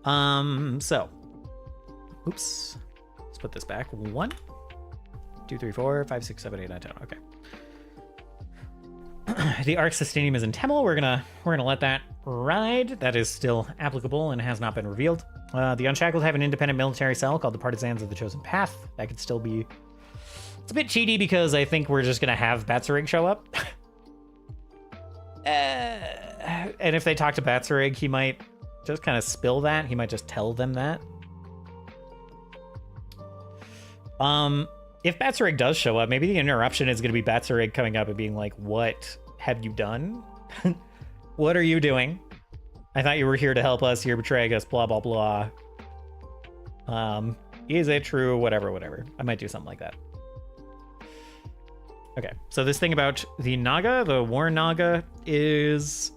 A: So, oops. Let's put this back. 1, 2, 3, 4, 5, 6, 7, 8, 9, 10. Okay. The Arc Sustanium is in Temel. We're gonna let that ride. That is still applicable and has not been revealed. The Unshackled have an independent military cell called the Partisans of the Chosen Path. That could still be... It's a bit cheaty because I think we're just gonna have Batsarig show up. And if they talk to Batsarig, he might just kind of spill that. He might just tell them that. If Batsarig does show up, maybe the interruption is going to be Batsarig coming up and being like, what have you done? What are you doing? I thought you were here to help us. You're betraying us, blah, blah, blah. Is it true? Whatever. I might do something like that. Okay, so this thing about the Naga, the War Naga, is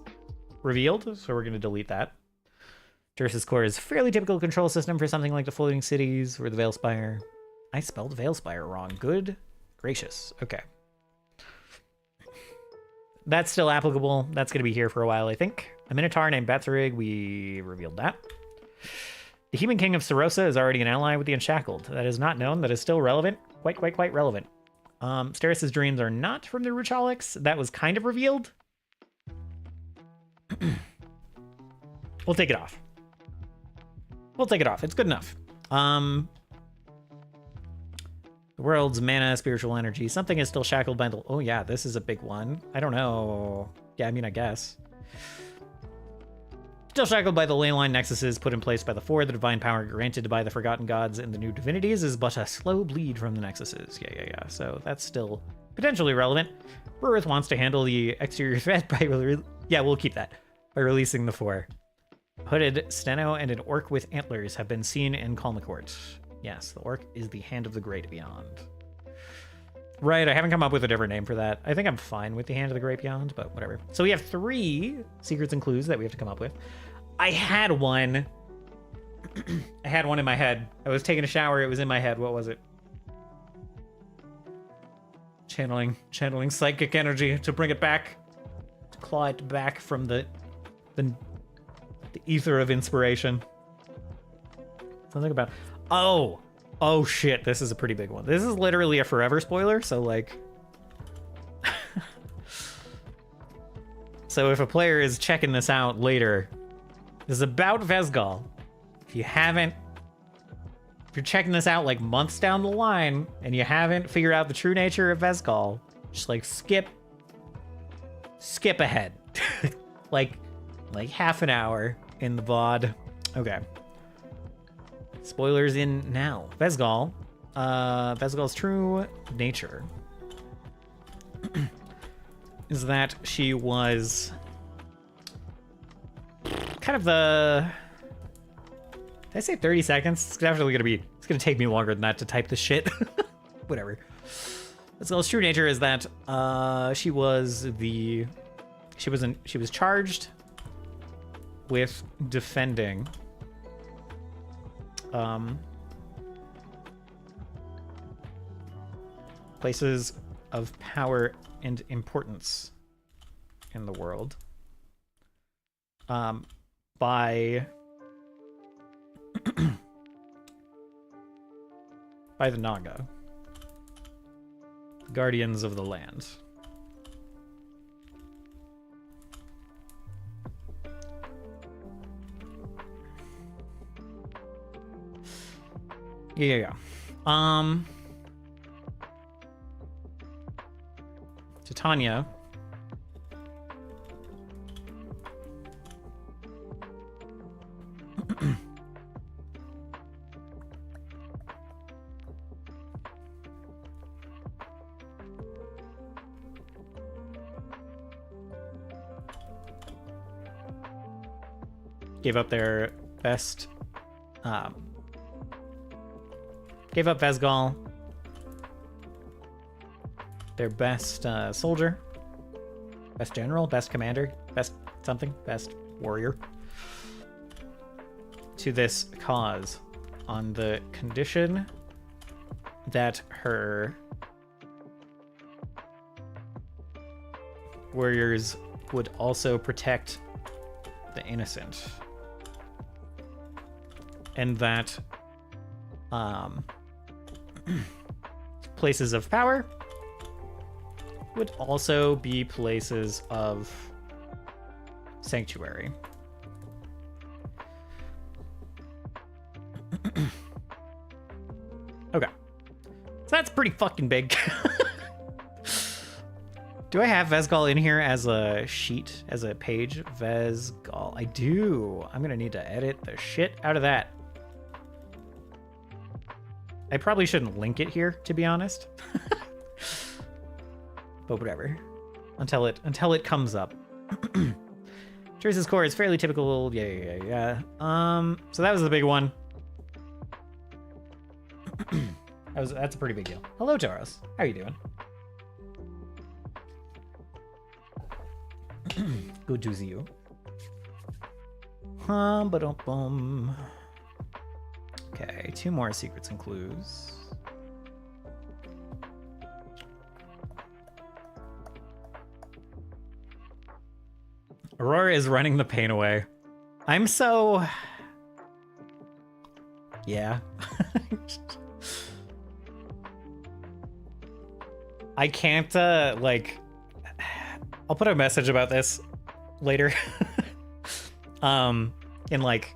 A: revealed, so we're going to delete that. Dursus Core is a fairly typical control system for something like the Floating Cities or the Veilspire. I spelled Veilspire wrong. Good gracious. Okay. That's still applicable. That's going to be here for a while, I think. A Minotaur named Batsarig, we revealed that. The Human King of Serosa is already an ally with the Unshackled. That is not known. That is still relevant. Quite relevant. Steris's dreams are not from the Ruchalics. That was kind of revealed. We'll take it off. It's good enough. The world's mana, spiritual energy. Something is still shackled by the... Oh, yeah, this is a big one. I don't know. Yeah, I mean, I guess. Still shackled by the leyline nexuses put in place by the Four. The divine power granted by the Forgotten Gods and the new divinities is but a slow bleed from the nexuses. Yeah. So that's still potentially relevant. Burith wants to handle the exterior threat by... Yeah, we'll keep that. By releasing the Four. Hooded Steno and an orc with antlers have been seen in Kalmacourt. Yes, the orc is the hand of the great beyond. Right, I haven't come up with a different name for that. I think I'm fine with the Hand of the Great Beyond, but whatever. So we have 3 secrets and clues that we have to come up with. I had one. I had one in my head. I was taking a shower. It was in my head. What was it? Channeling psychic energy to bring it back, to claw it back from the ether of inspiration. Something about, oh shit, this is a pretty big one. This is literally a forever spoiler, so like, so if a player is checking this out later, this is about Vezgal. If you're checking this out like months down the line and you haven't figured out the true nature of Vezgal, just like skip ahead. like half an hour in the VOD. Okay. Spoilers in now. Vezgal. Vezgal's true nature is that she was kind of the... Did I say 30 seconds? It's definitely it's gonna take me longer than that to type this shit. Whatever. Vezgal's true nature is that she was charged with defending places of power and importance in the world by the Naga, guardians of the land. Yeah. Titania gave up their best gave up Vezgal their best soldier, best general, best commander, best something, best warrior to this cause on the condition that her warriors would also protect the innocent, and that places of power would also be places of sanctuary. Okay. So that's pretty fucking big. Do I have Vezgal in here as a sheet, as a page? Vezgal. I do. I'm gonna need to edit the shit out of that. I probably shouldn't link it here, to be honest. But whatever. Until it comes up. Trace's core is fairly typical. Yeah. So that was the big one. That's a pretty big deal. Hello, Tauros. How are you doing? Good to see you. Ba-dum-bum. Okay, 2 more secrets and clues. Aurora is running the pain away. I'm so... Yeah. I can't, like... I'll put a message about this later. In, like...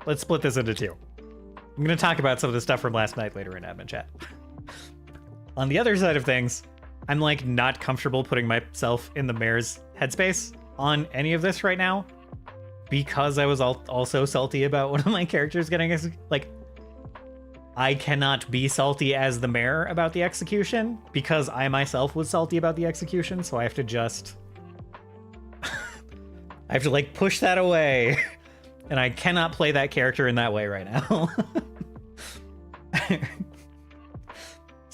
A: Let's split this into 2. I'm going to talk about some of the stuff from last night later in admin chat. On the other side of things, I'm like not comfortable putting myself in the mayor's headspace on any of this right now because I was also salty about one of my characters getting like, I cannot be salty as the mayor about the execution because I myself was salty about the execution, so I have to just I have to like push that away. And I cannot play that character in that way right now.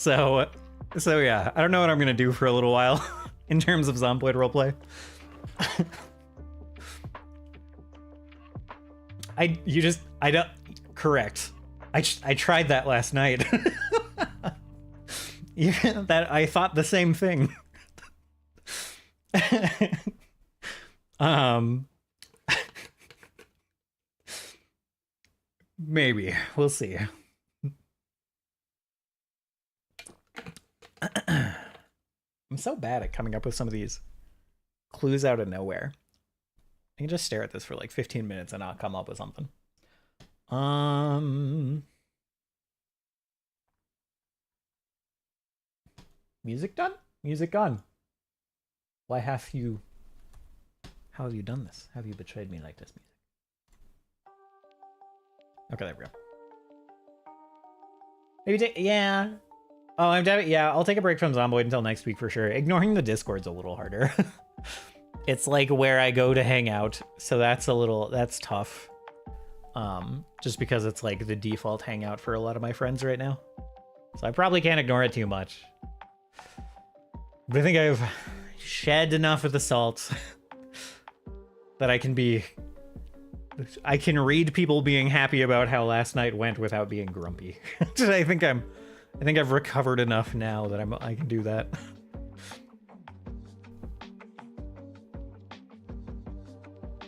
A: So yeah, I don't know what I'm gonna do for a little while in terms of Zomboid roleplay. I don't, correct. I tried that last night. Yeah, that I thought the same thing. Maybe. We'll see. I'm so bad at coming up with some of these clues out of nowhere. I can just stare at this for like 15 minutes and I'll come up with something. Music done? Music gone. Why have you... How have you done this? How have you betrayed me like this, music? Okay, there we go. Maybe take... Yeah. Oh, I'm dead. Yeah, I'll take a break from Zomboid until next week for sure. Ignoring the Discord's a little harder. It's like where I go to hang out, so that's a little... That's tough. Just because it's like the default hangout for a lot of my friends right now. So I probably can't ignore it too much. But I think I've shed enough of the salt that I can read people being happy about how last night went without being grumpy. I think I've recovered enough now that I can do that.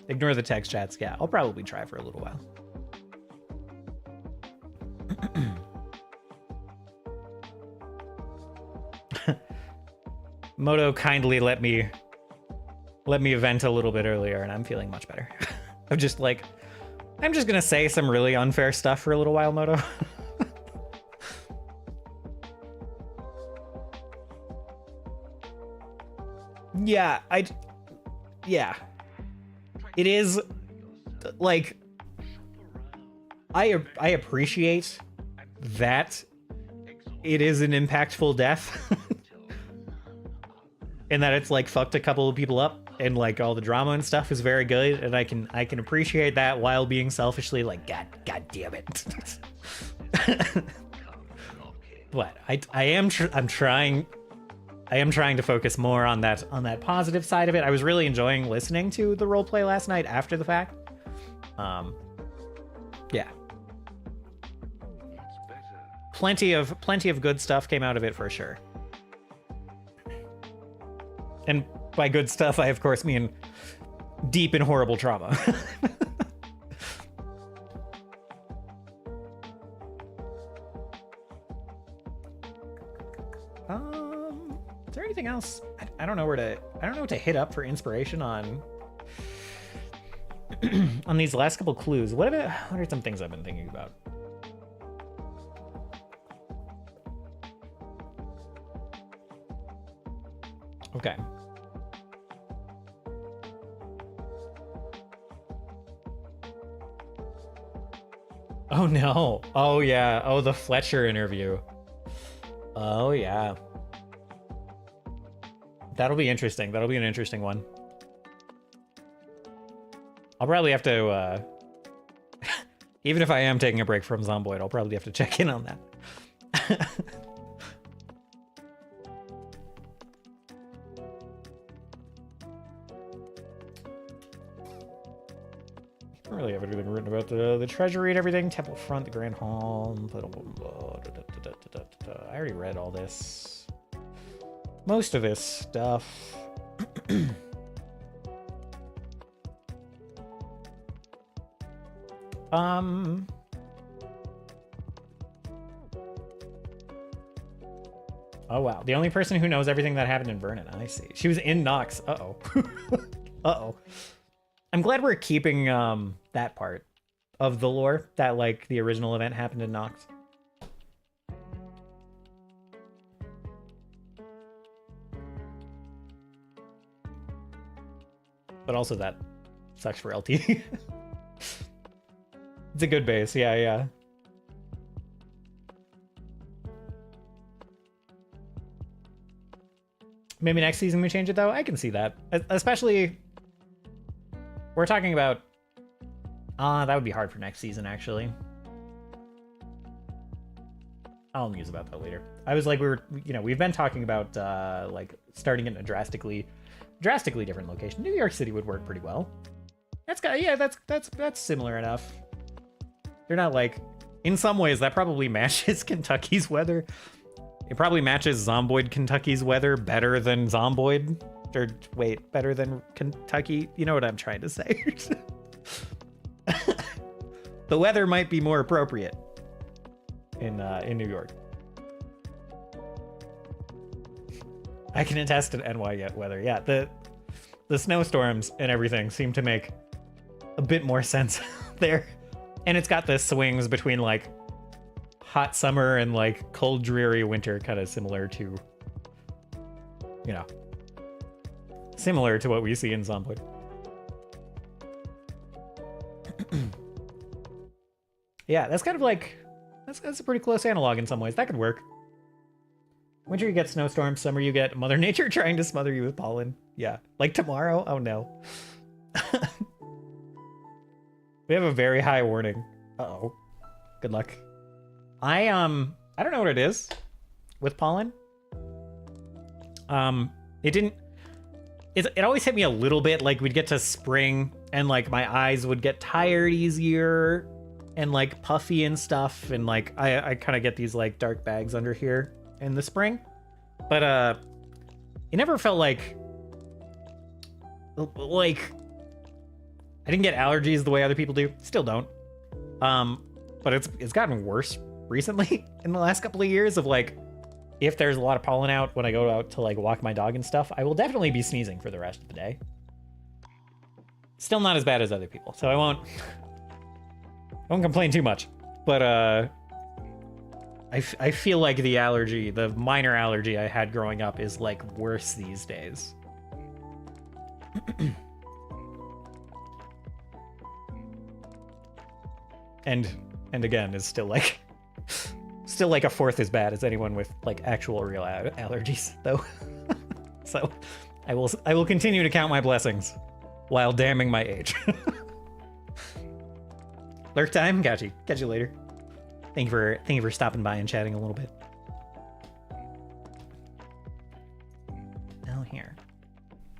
A: Ignore the text chats. Yeah, I'll probably try for a little while. Moto kindly let me vent a little bit earlier, and I'm feeling much better. I'm just gonna say some really unfair stuff for a little while, Moto. Yeah, it is like I appreciate that it is an impactful death. And that it's like fucked a couple of people up, and like all the drama and stuff is very good, and I can appreciate that while being selfishly like god damn it. But I'm trying to focus more on that positive side of it. I was really enjoying listening to the roleplay last night after the fact. Yeah. Plenty of good stuff came out of it for sure. And by good stuff, I of course mean deep and horrible trauma. Is there anything else? I don't know what to hit up for inspiration on on these last couple clues. What are some things I've been thinking about? Okay. Oh no. Oh yeah. Oh, the Fletcher interview. Oh yeah. That'll be interesting. That'll be an interesting one. I'll probably have to, even if I am taking a break from Zomboid, I'll probably have to check in on that. I don't really have anything written about the treasury and everything. Temple Front, the Grand Hall. I already read all this. Most of this stuff. Oh wow, the only person who knows everything that happened in Vernon. I see. She was in Nox. Uh-oh. Uh-oh. I'm glad we're keeping that part of the lore, that like the original event happened in Nox. But also that sucks for LT. It's a good base, yeah. Maybe next season we change it though. I can see that, especially we're talking about. That would be hard for next season actually. I'll muse about that later. I was like, we've been talking about like starting in a drastically different location. New York City would work pretty well. That's similar enough. They're not like, in some ways that probably matches Kentucky's weather. It probably matches Zomboid Kentucky's weather better than Zomboid, or wait, better than Kentucky. You know what I'm trying to say. The weather might be more appropriate in New York. I can attest to NY weather. Yeah, the snowstorms and everything seem to make a bit more sense there. And it's got the swings between like hot summer and like cold, dreary winter, kind of similar to, similar to what we see in Zomboid. Yeah, that's kind of like, that's a pretty close analog in some ways. That could work. Winter you get snowstorms, summer you get Mother Nature trying to smother you with pollen. Yeah, like tomorrow. Oh no. We have a very high warning. Uh-oh. Good luck. I don't know what it is with pollen. It always hit me a little bit, like we'd get to spring and like my eyes would get tired easier and like puffy and stuff, and like I kind of get these like dark bags under here in the spring, but it never felt like I didn't get allergies the way other people do. Still don't. But it's gotten worse recently in the last couple of years of like, if there's a lot of pollen out when I go out to like walk my dog and stuff, I will definitely be sneezing for the rest of the day. Still not as bad as other people, so I won't complain too much. But I feel like the minor allergy I had growing up is like worse these days. and again is still like a fourth as bad as anyone with like actual real allergies though. So I will continue to count my blessings while damning my age. Lurk time, got you. Catch you later. Thank you for stopping by and chatting a little bit. Oh, here.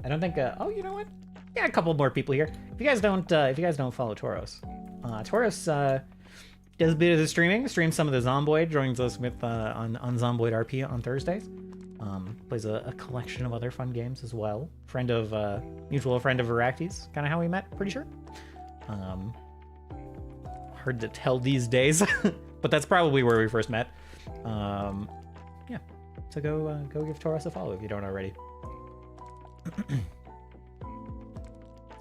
A: I don't think. Oh, you know what? Yeah, a couple more people here. If you guys don't follow Tauros, Tauros does a bit of the streaming. Streams some of the Zomboid. Joins us with on Zomboid RP on Thursdays. Plays a collection of other fun games as well. Mutual friend of Voraktee's. Kind of how we met, pretty sure. Hard to tell these days, but that's probably where we first met. Yeah, so go give Tauros a follow if you don't already.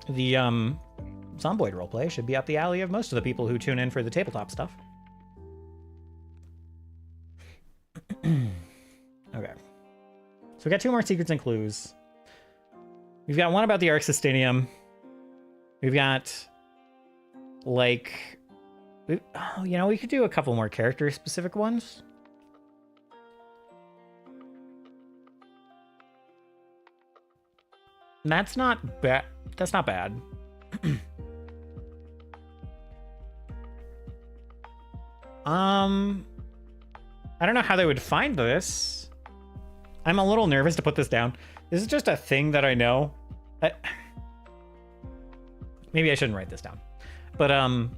A: The Zomboid roleplay should be up the alley of most of the people who tune in for the tabletop stuff. Okay, so we got 2 more secrets and clues. We've got one about the Arxistinium. We've got like, we could do a couple more character-specific ones. That's not bad. That's not bad. I don't know how they would find this. I'm a little nervous to put this down. This is just a thing that I know. Maybe I shouldn't write this down. But,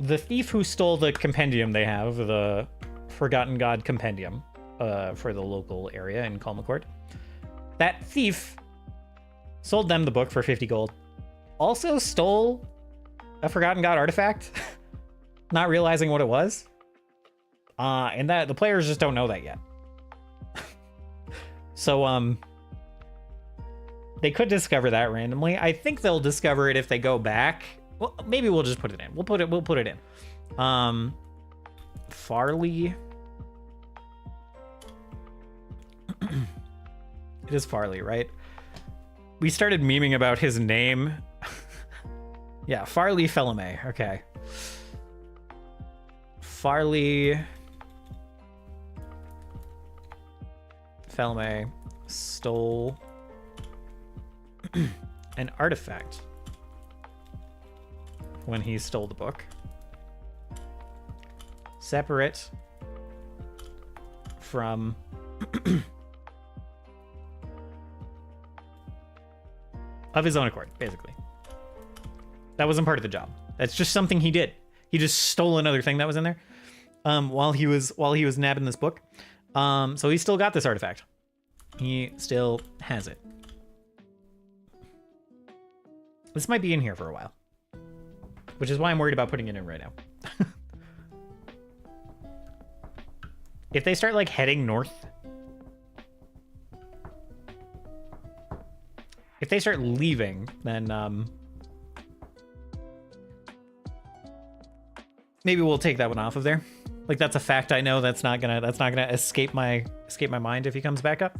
A: the thief who stole the compendium they have, the Forgotten God compendium, for the local area in Kalmacourt, that thief sold them the book for 50 gold. Also stole a Forgotten God artifact, not realizing what it was. And that the players just don't know that yet. So, they could discover that randomly. I think they'll discover it if they go back. Well, maybe we'll just put it in. We'll put it in. Farley. It is Farley, right? We started memeing about his name. Yeah, Farley Felame. Okay. Farley Felame stole an artifact when he stole the book. Separate from of his own accord, basically. That wasn't part of the job. That's just something he did. He just stole another thing that was in there while he was nabbing this book. So he still got this artifact. He still has it. This might be in here for a while, which is why I'm worried about putting it in right now. If they start like heading north, if they start leaving, then maybe we'll take that one off of there. Like, that's a fact I know that's not gonna escape my mind if he comes back up.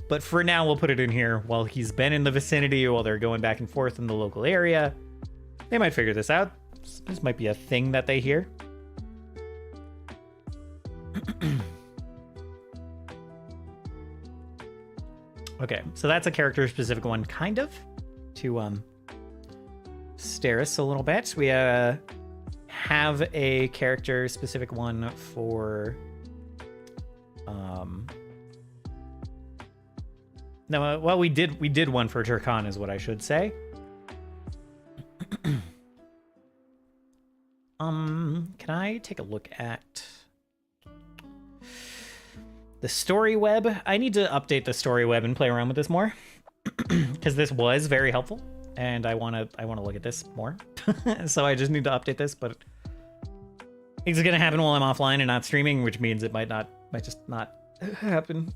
A: But for now, we'll put it in here while he's been in the vicinity, while they're going back and forth in the local area. They might figure this out. This might be a thing that they hear. Okay, so that's a character-specific one, kind of, to stare us a little bit. We have a character-specific one for no, well, we did one for Turkan, is what I should say. Can I take a look at the story web? I need to update the story web and play around with this more, because this was very helpful, and I want to look at this more. So I just need to update this, but it's gonna happen while I'm offline and not streaming, which means it might just not happen.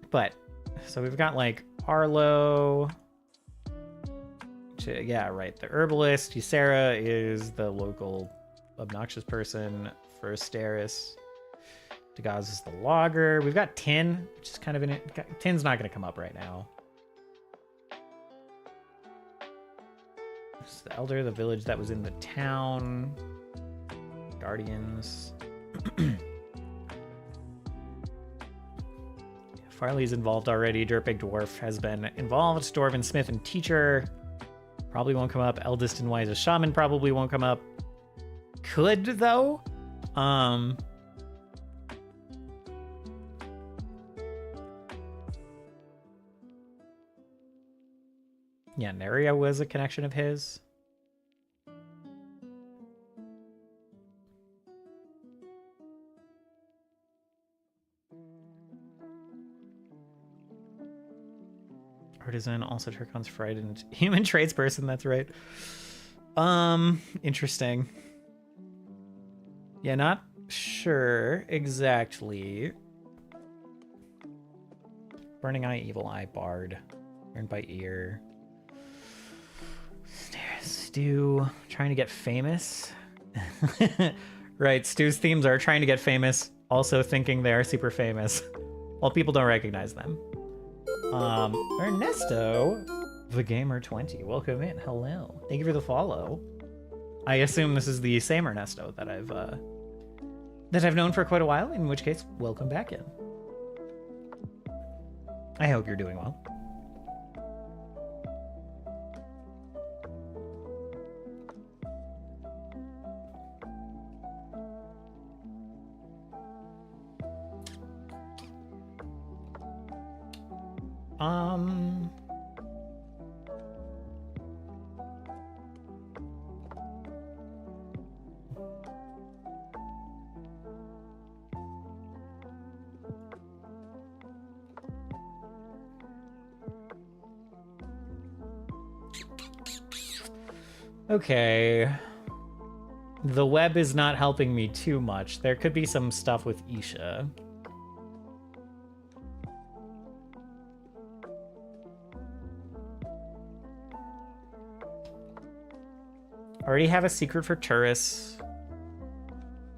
A: But so we've got like Arlo. Yeah, right. The herbalist. Ysera is the local obnoxious person for Asteris. Dagaz is the logger. We've got Tin, which is kind of in it. Tin's not going to come up right now. This is the elder, the village that was in the town. Guardians. Farley's involved already. Dirtbag Dwarf has been involved. Dwarven Smith and Teacher probably won't come up. Eldest and Wisest Shaman probably won't come up. Could, though. Yeah, Neria was a connection of his. Artisan, also Turkon's frightened. Human tradesperson, that's right. Interesting. Yeah, not sure exactly. Burning Eye, Evil Eye, Bard. Learned by ear. Stu, trying to get famous. Right, Stu's themes are trying to get famous, also thinking they are super famous, while people don't recognize them. Ernesto, the Gamer 20, welcome in. Hello. Thank you for the follow. I assume this is the same Ernesto that I've known for quite a while, in which case, welcome back in. I hope you're doing well. Okay. The web is not helping me too much. There could be some stuff with Isha. Already have a secret for Turris.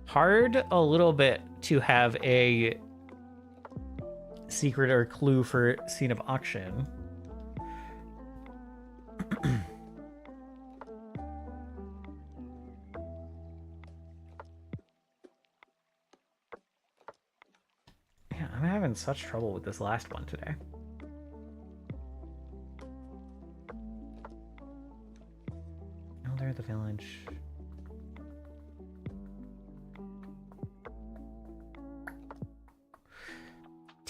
A: Hard a little bit to have a secret or clue for Scene of Auction. Yeah, I'm having such trouble with this last one today. Elder of the village.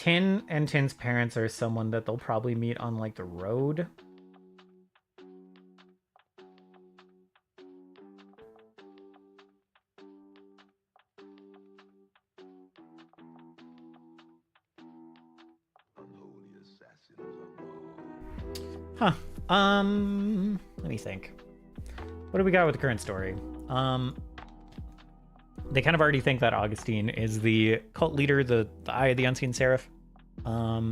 A: Tin and Tin's parents are someone that they'll probably meet on like the road. Huh. Let me think. What do we got with the current story? They kind of already think that Augustine is the cult leader, the Eye of the Unseen Seraph. What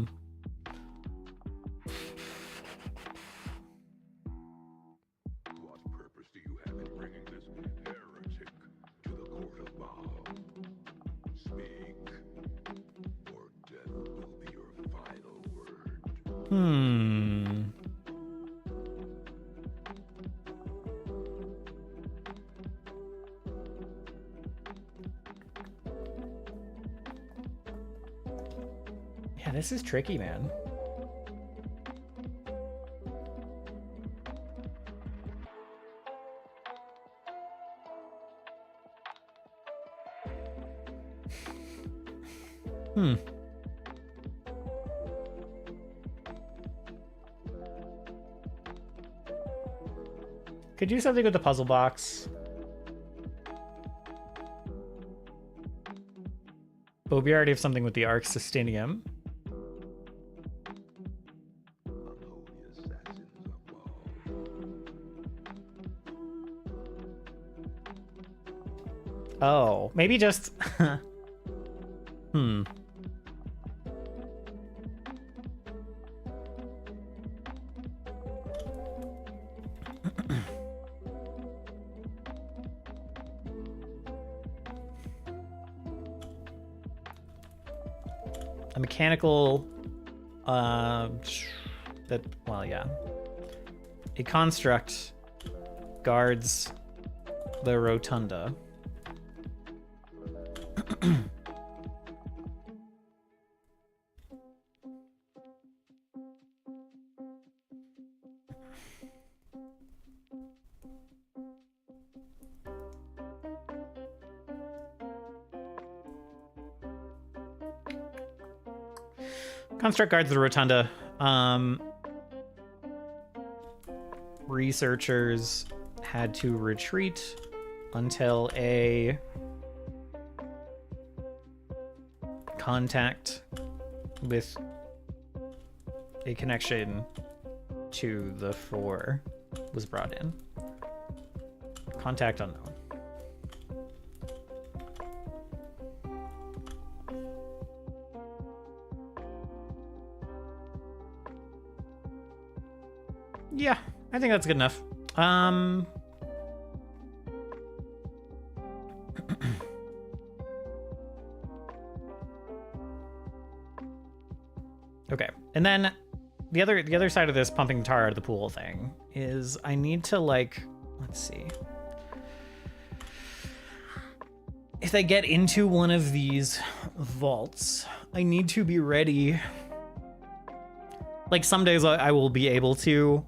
A: purpose do you have in bringing this heretic to the court of Baal? Speak, or death will be your final word. Yeah, this is tricky, man. Could do something with the puzzle box. But we already have something with the Arc Systinium. Oh, maybe just... A mechanical... well, yeah. A construct guards the rotunda. Construct guards the rotunda. Researchers had to retreat until a contact with a connection to the four was brought in. Contact unknown. Yeah, I think that's good enough. Okay, and then the other side of this pumping tar out of the pool thing is I need to, like, let's see. If I get into one of these vaults, I need to be ready. Like, some days I will be able to,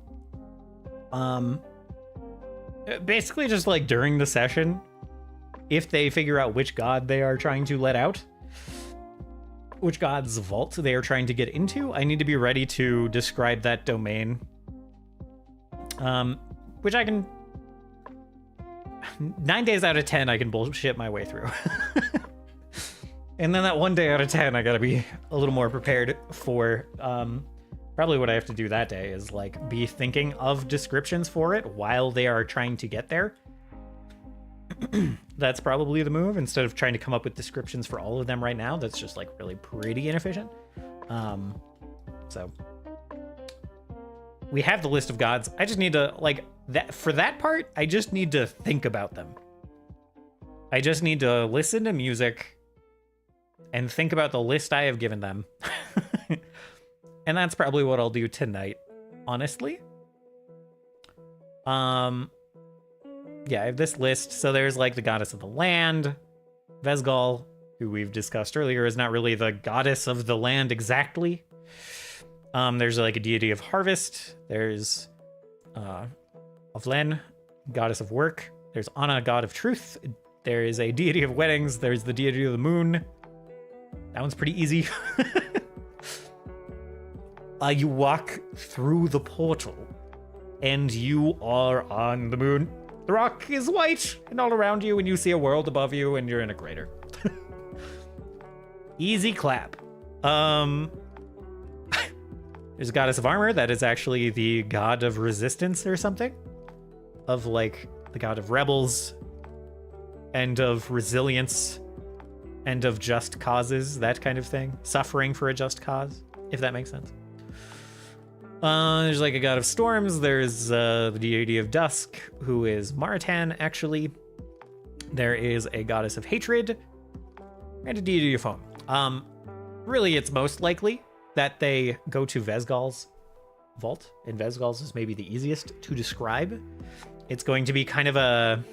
A: basically just like during the session, if they figure out which god they are trying to let out, which god's vault they are trying to get into, I need to be ready to describe that domain. Which I can, 9 days out of 10, I can bullshit my way through. And then that 1 day out of 10, I gotta be a little more prepared for, probably what I have to do that day is like be thinking of descriptions for it while they are trying to get there. That's probably the move, instead of trying to come up with descriptions for all of them right now. That's just like really pretty inefficient. So we have the list of gods. I just need to, like, that for that part, I just need to think about them. I just need to listen to music and think about the list I have given them. And that's probably what I'll do tonight, honestly. Yeah, I have this list. So there's like the goddess of the land. Vesgal, who we've discussed earlier, is not really the goddess of the land exactly. There's like a deity of harvest. There's Ovlen, goddess of work. There's Anna, god of truth. There is a deity of weddings. There's the deity of the moon. That one's pretty easy. You walk through the portal, and you are on the moon. The rock is white and all around you, and you see a world above you, and you're in a crater. Easy clap. There's a goddess of armor that is actually the god of resistance or something. Of like the god of rebels and of resilience and of just causes, that kind of thing. Suffering for a just cause, if that makes sense. There's like a god of storms. There's the deity of dusk, who is Maratan, actually. There is a goddess of hatred and a deity of home. Really, it's most likely that they go to Vesgal's vault, and Vesgal's is maybe the easiest to describe. It's going to be kind of a...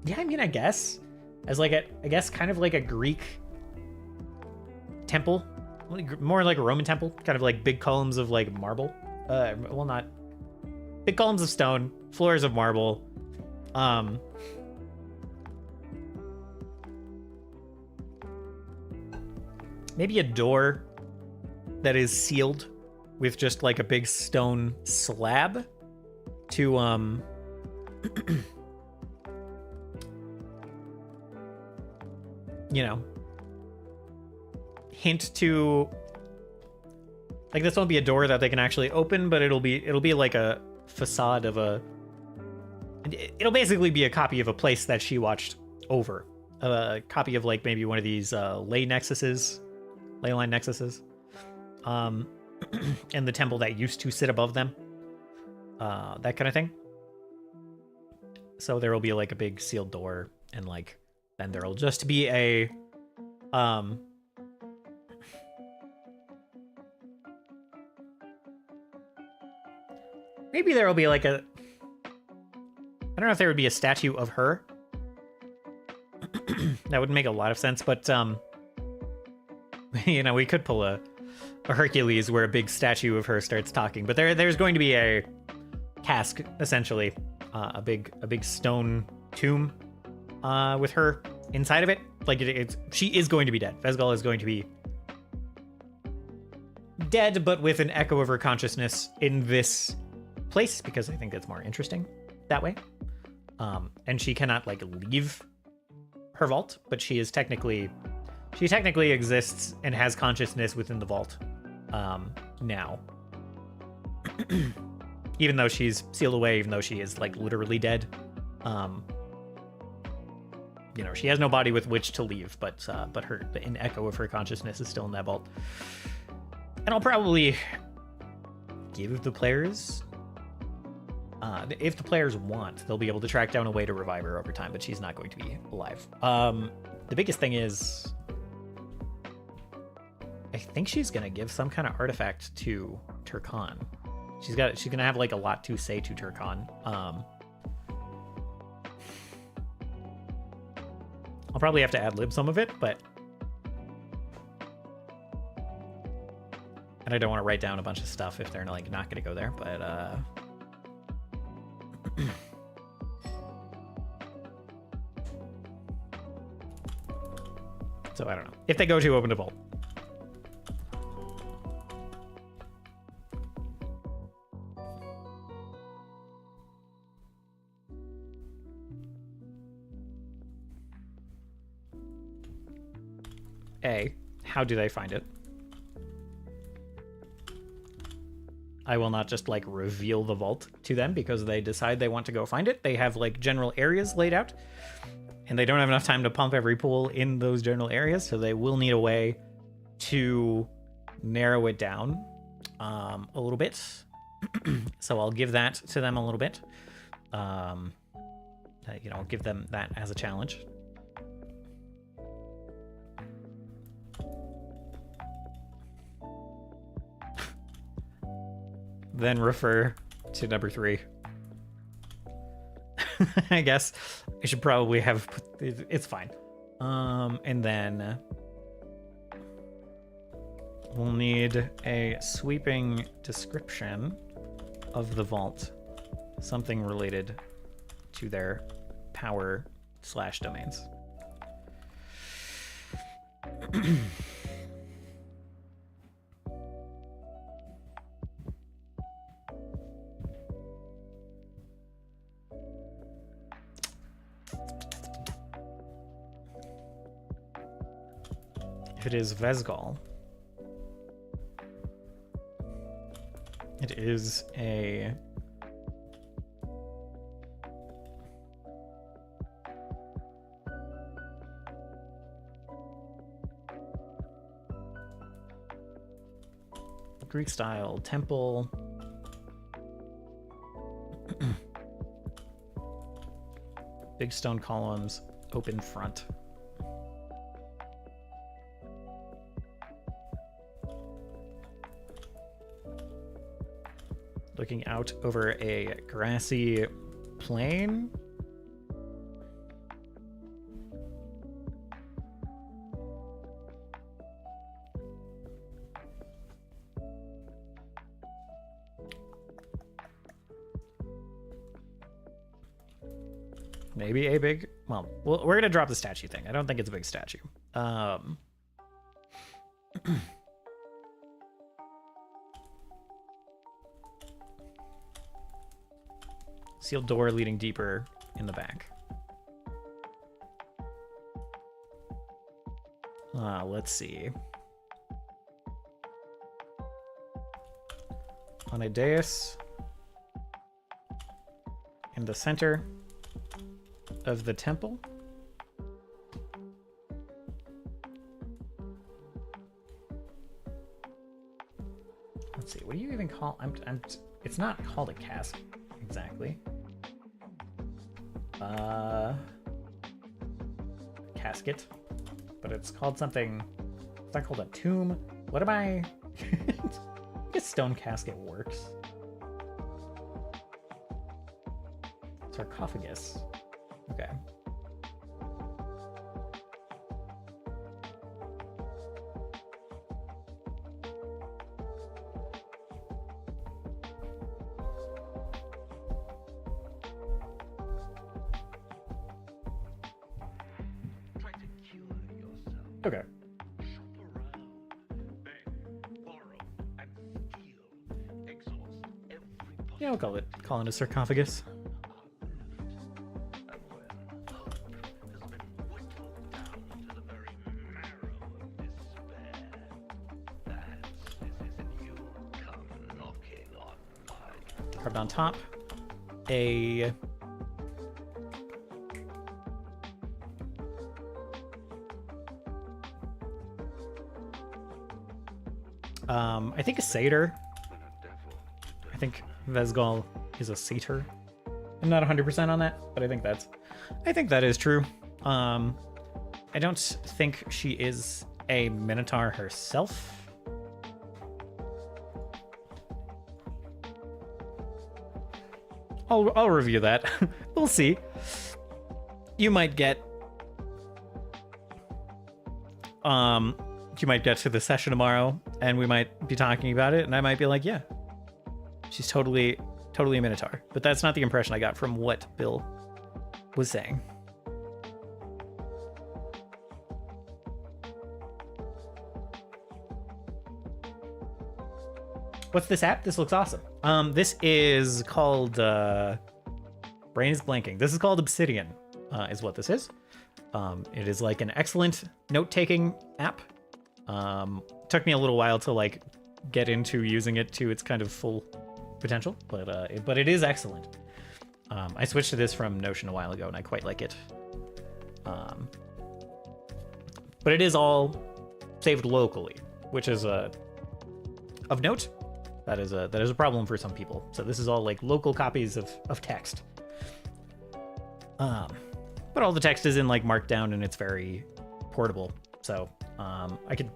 A: yeah, I mean, I guess. As like I guess kind of like a Greek temple. More like a Roman temple. Kind of like big columns of like marble. Well, not... big columns of stone. Floors of marble. Maybe a door that is sealed with just like a big stone slab to you know, hint to like this won't be a door that they can actually open, but it'll be like a facade of a... it'll basically be a copy of a place that she watched over. A copy of like maybe one of these ley line nexuses, and the temple that used to sit above them, that kind of thing. So there will be like a big sealed door, and like then there'll just be a maybe there will be like a... I don't know if there would be a statue of her. That would make a lot of sense, but you know, we could pull a Hercules where a big statue of her starts talking, but there's going to be a cask, essentially, a big stone tomb with her inside of it. Like she is going to be dead. Vesgal is going to be dead, but with an echo of her consciousness in this place, because I think it's more interesting that way. And she cannot like leave her vault, but she technically exists and has consciousness within the vault now. Even though she's sealed away, even though she is like literally dead. You know, she has no body with which to leave, but an echo of her consciousness is still in that vault. And I'll probably give the players, if the players want, they'll be able to track down a way to revive her over time, but she's not going to be alive. The biggest thing is, I think she's gonna give some kind of artifact to Turkan. She's gonna have like a lot to say to Turkan. I'll probably have to ad-lib some of it, but... and I don't want to write down a bunch of stuff if they're like not gonna go there, but so I don't know. If they go to open a vault. A, how do they find it? I will not just like reveal the vault to them because they decide they want to go find it. They have like general areas laid out, and they don't have enough time to pump every pool in those general areas, so they will need a way to narrow it down a little bit. So I'll give that to them a little bit. You know, I'll give them that as a challenge. Then refer to number 3. I guess I should probably have... it's fine. And then we'll need a sweeping description of the vault. Something related to their power/domains. if it is Vesgal. It is a... Greek style temple. Big stone columns, open front. Looking out over a grassy plain. Maybe a big... Well, we're going to drop the statue thing. I don't think it's a big statue. Sealed door leading deeper in the back. Let's see. On a dais in the center of the temple. Let's see. What do you even call? It's not called a cask exactly. Casket, but it's called something. It's not called a tomb. What am I? I guess stone casket works. Sarcophagus. Okay. Okay. Yeah, we'll call it a sarcophagus. Carved on top, a I think a satyr. I think Vesgal is a satyr. I'm not 100% on that, but I think that is true. I don't think she is a minotaur herself. I'll review that. We'll see. You might get to the session tomorrow and we might be talking about it and I might be like, yeah, she's totally a minotaur. But that's not the impression I got from what Bill was saying. What's this app? This looks awesome. This is called brain is blanking. This is called Obsidian, is what this is. It is like an excellent note-taking app. Took me a little while to like get into using it to its kind of full potential, but it is excellent. I switched to this from Notion a while ago, and I quite like it. But it is all saved locally, which is of note. That is a problem for some people. So this is all like local copies of text. But all the text is in like Markdown and it's very portable. So I could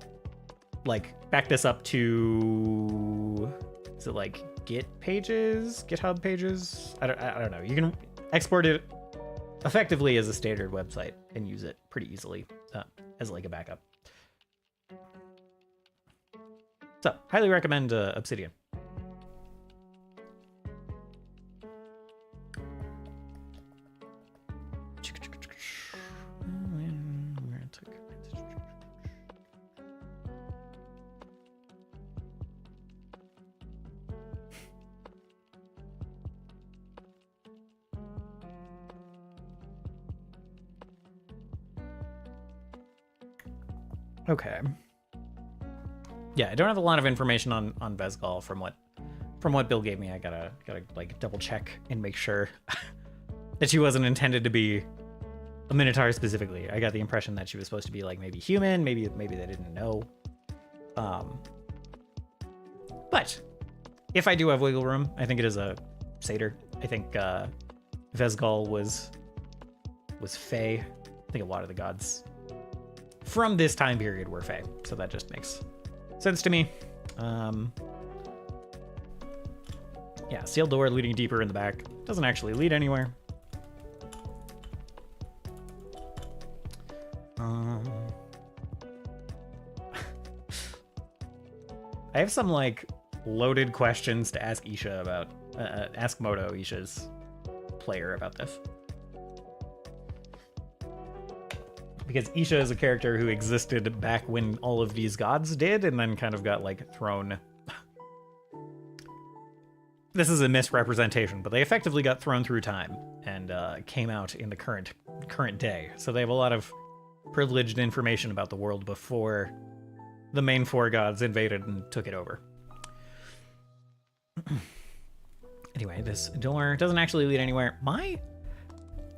A: like back this up to, is it like GitHub pages? I don't know. You can export it effectively as a standard website and use it pretty easily as like a backup. So highly recommend Obsidian. Okay. Yeah, I don't have a lot of information on Vezgal from what Bill gave me. I gotta like double check and make sure that she wasn't intended to be a Minotaur specifically. I got the impression that she was supposed to be like maybe human, maybe they didn't know. But if I do have wiggle room, I think it is a satyr. I think Vezgal was Fae. I think a lot of the gods from this time period were Fae, so that just makes sense to me. Yeah, sealed door leading deeper in the back. Doesn't actually lead anywhere. I have some like loaded questions to ask Isha about. Ask Moto, Isha's player, about this. Because Isha is a character who existed back when all of these gods did, and then kind of got like thrown. This is a misrepresentation, but they effectively got thrown through time and came out in the current day. So they have a lot of privileged information about the world before the main four gods invaded and took it over. Anyway, this door doesn't actually lead anywhere. My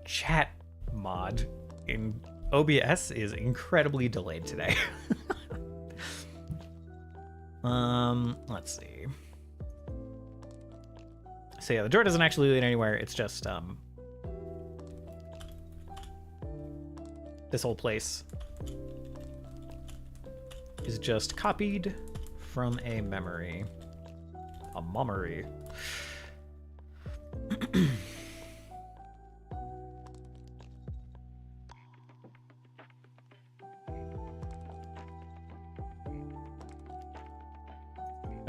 A: chat mod in OBS is incredibly delayed today. Let's see. So yeah, the door doesn't actually lead anywhere. It's just this whole place is just copied from a memory. A mummery.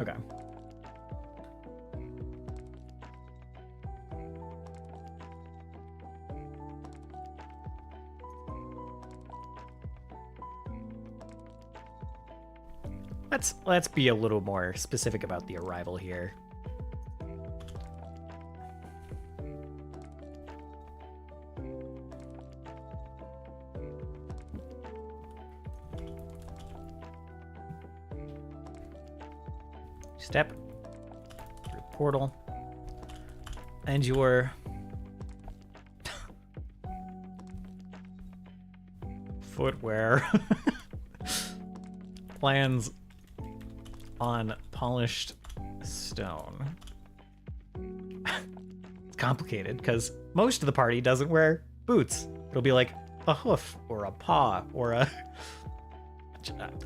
A: Okay. Let's be a little more specific about the arrival here. Step through the portal, and your footwear lands on polished stone. It's complicated because most of the party doesn't wear boots. It'll be like a hoof or a paw or a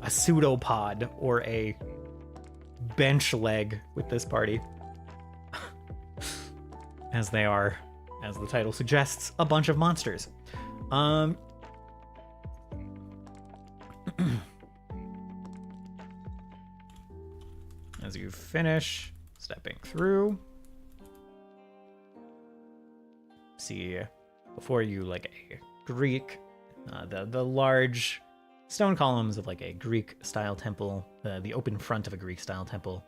A: pseudopod or a bench leg with this party. As they are, as the title suggests, a bunch of monsters. As you finish stepping through, see before you like a Greek, the large stone columns of like a Greek style temple, the open front of a Greek style temple.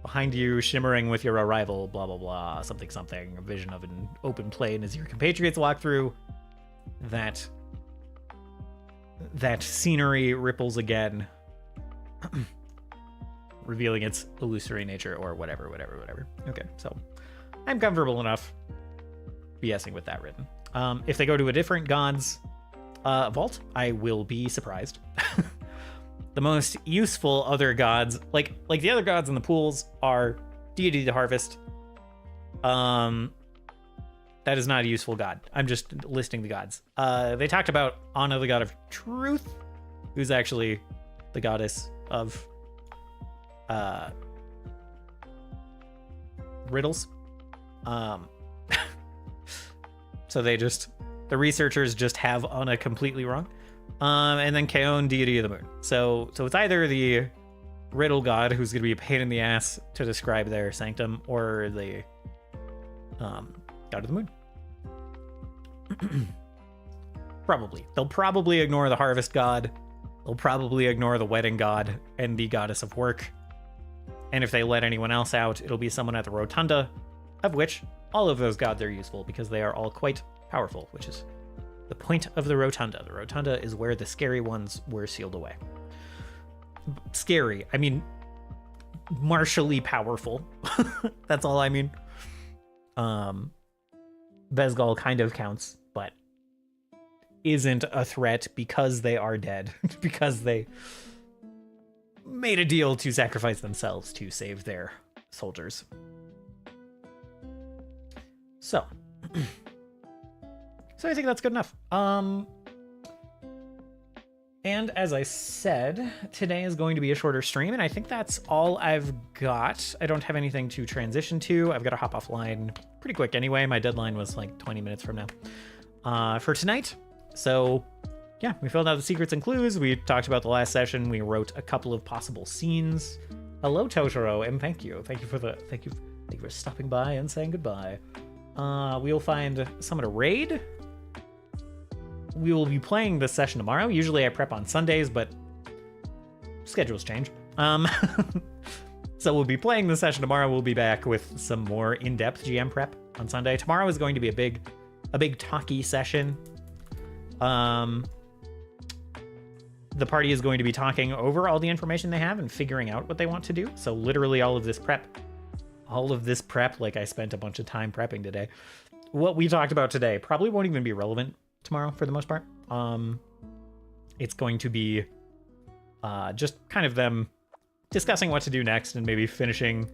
A: Behind you, shimmering with your arrival, blah, blah, blah, something, something, a vision of an open plain as your compatriots walk through. That scenery ripples again, revealing its illusory nature or whatever. Okay, so I'm comfortable enough BSing with that written. If they go to a different god's vault, I will be surprised. The most useful other gods, like the other gods in the pools, are deity to harvest. That is not a useful god. I'm just listing the gods. They talked about Anna, the god of truth, who's actually the goddess of riddles. So the researchers just have Anna completely wrong. And then Kaon, deity of the moon. So it's either the riddle god, who's going to be a pain in the ass to describe their sanctum, or the god of the moon. Probably. They'll probably ignore the harvest god. They'll probably ignore the wedding god and the goddess of work. And if they let anyone else out, it'll be someone at the Rotunda, of which all of those gods are useful because they are all quite powerful, which is the point of the Rotunda. The Rotunda is where the scary ones were sealed away. Scary, I mean, martially powerful. That's all I mean. Vezgal kind of counts, but isn't a threat because they are dead, because they made a deal to sacrifice themselves to save their soldiers. So, I think that's good enough. And as I said, today is going to be a shorter stream, and I think that's all I've got. I don't have anything to transition to. I've got to hop offline pretty quick anyway. My deadline was like 20 minutes from now for tonight. So yeah, we filled out the secrets and clues. We talked about the last session. We wrote a couple of possible scenes. Hello, Totoro, and thank you. Thank you for stopping by and saying goodbye. We'll find someone to raid. We will be playing this session tomorrow. Usually I prep on Sundays, but schedules change. So we'll be playing the session tomorrow. We'll be back with some more in-depth GM prep on Sunday. Tomorrow is going to be a big talky session. The party is going to be talking over all the information they have and figuring out what they want to do. So literally all of this prep, like I spent a bunch of time prepping today. What we talked about today probably won't even be relevant tomorrow for the most part. It's going to be just kind of them discussing what to do next and maybe finishing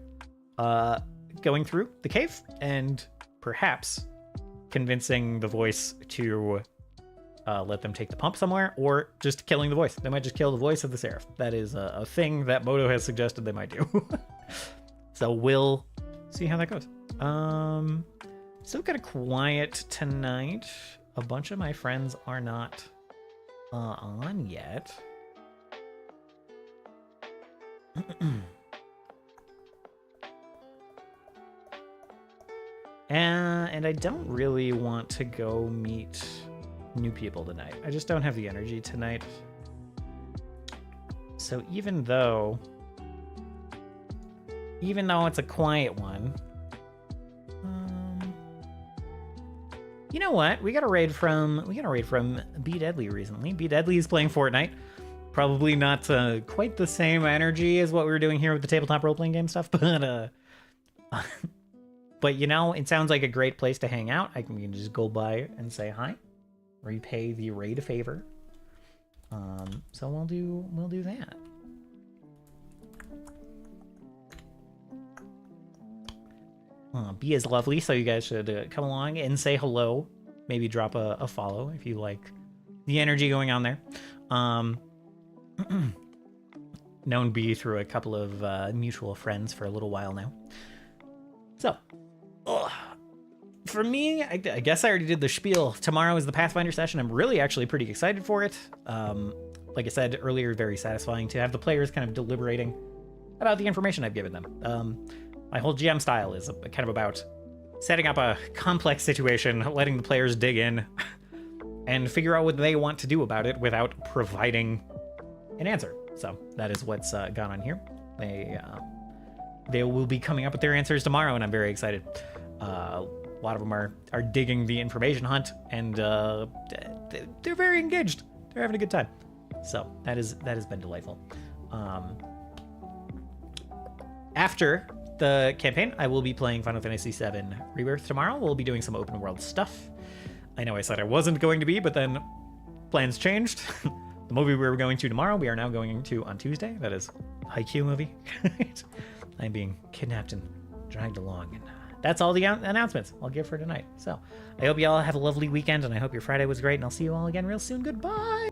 A: going through the cave and perhaps convincing the voice to let them take the pump somewhere, or just killing the voice. They might just kill the voice of the Seraph. That is a thing that Moto has suggested they might do. So we'll see how that goes. Still kind of quiet tonight. A bunch of my friends are not on yet. And I don't really want to go meet new people tonight. I just don't have the energy tonight. So even though it's a quiet one, you know what? We got a raid from B Deadly recently. B Deadly is playing Fortnite. Probably not quite the same energy as what we were doing here with the tabletop role-playing game stuff, but but you know, it sounds like a great place to hang out. We can just go by and say hi, repay the raid a favor. So we'll do that. B is lovely, so you guys should come along and say hello. Maybe drop a follow if you like the energy going on there. Known B through a couple of mutual friends for a little while now. So, for me, I guess I already did the spiel. Tomorrow is the Pathfinder session. I'm really actually pretty excited for it. Like I said earlier, very satisfying to have the players kind of deliberating about the information I've given them. My whole GM style is kind of about setting up a complex situation, letting the players dig in, and figure out what they want to do about it without providing an answer. So that is what's gone on here. They will be coming up with their answers tomorrow, and I'm very excited. A lot of them are digging the information hunt, and they're very engaged. They're having a good time. So that has been delightful. After the campaign, I will be playing Final Fantasy VII Rebirth tomorrow. We'll be doing some open world stuff. I know I said I wasn't going to be, but then plans changed. The movie we were going to tomorrow, we are now going to on Tuesday. That is a Haikyuu movie. I'm being kidnapped and dragged along. And that's all the announcements I'll give for tonight. So I hope you all have a lovely weekend, and I hope your Friday was great, and I'll see you all again real soon. Goodbye!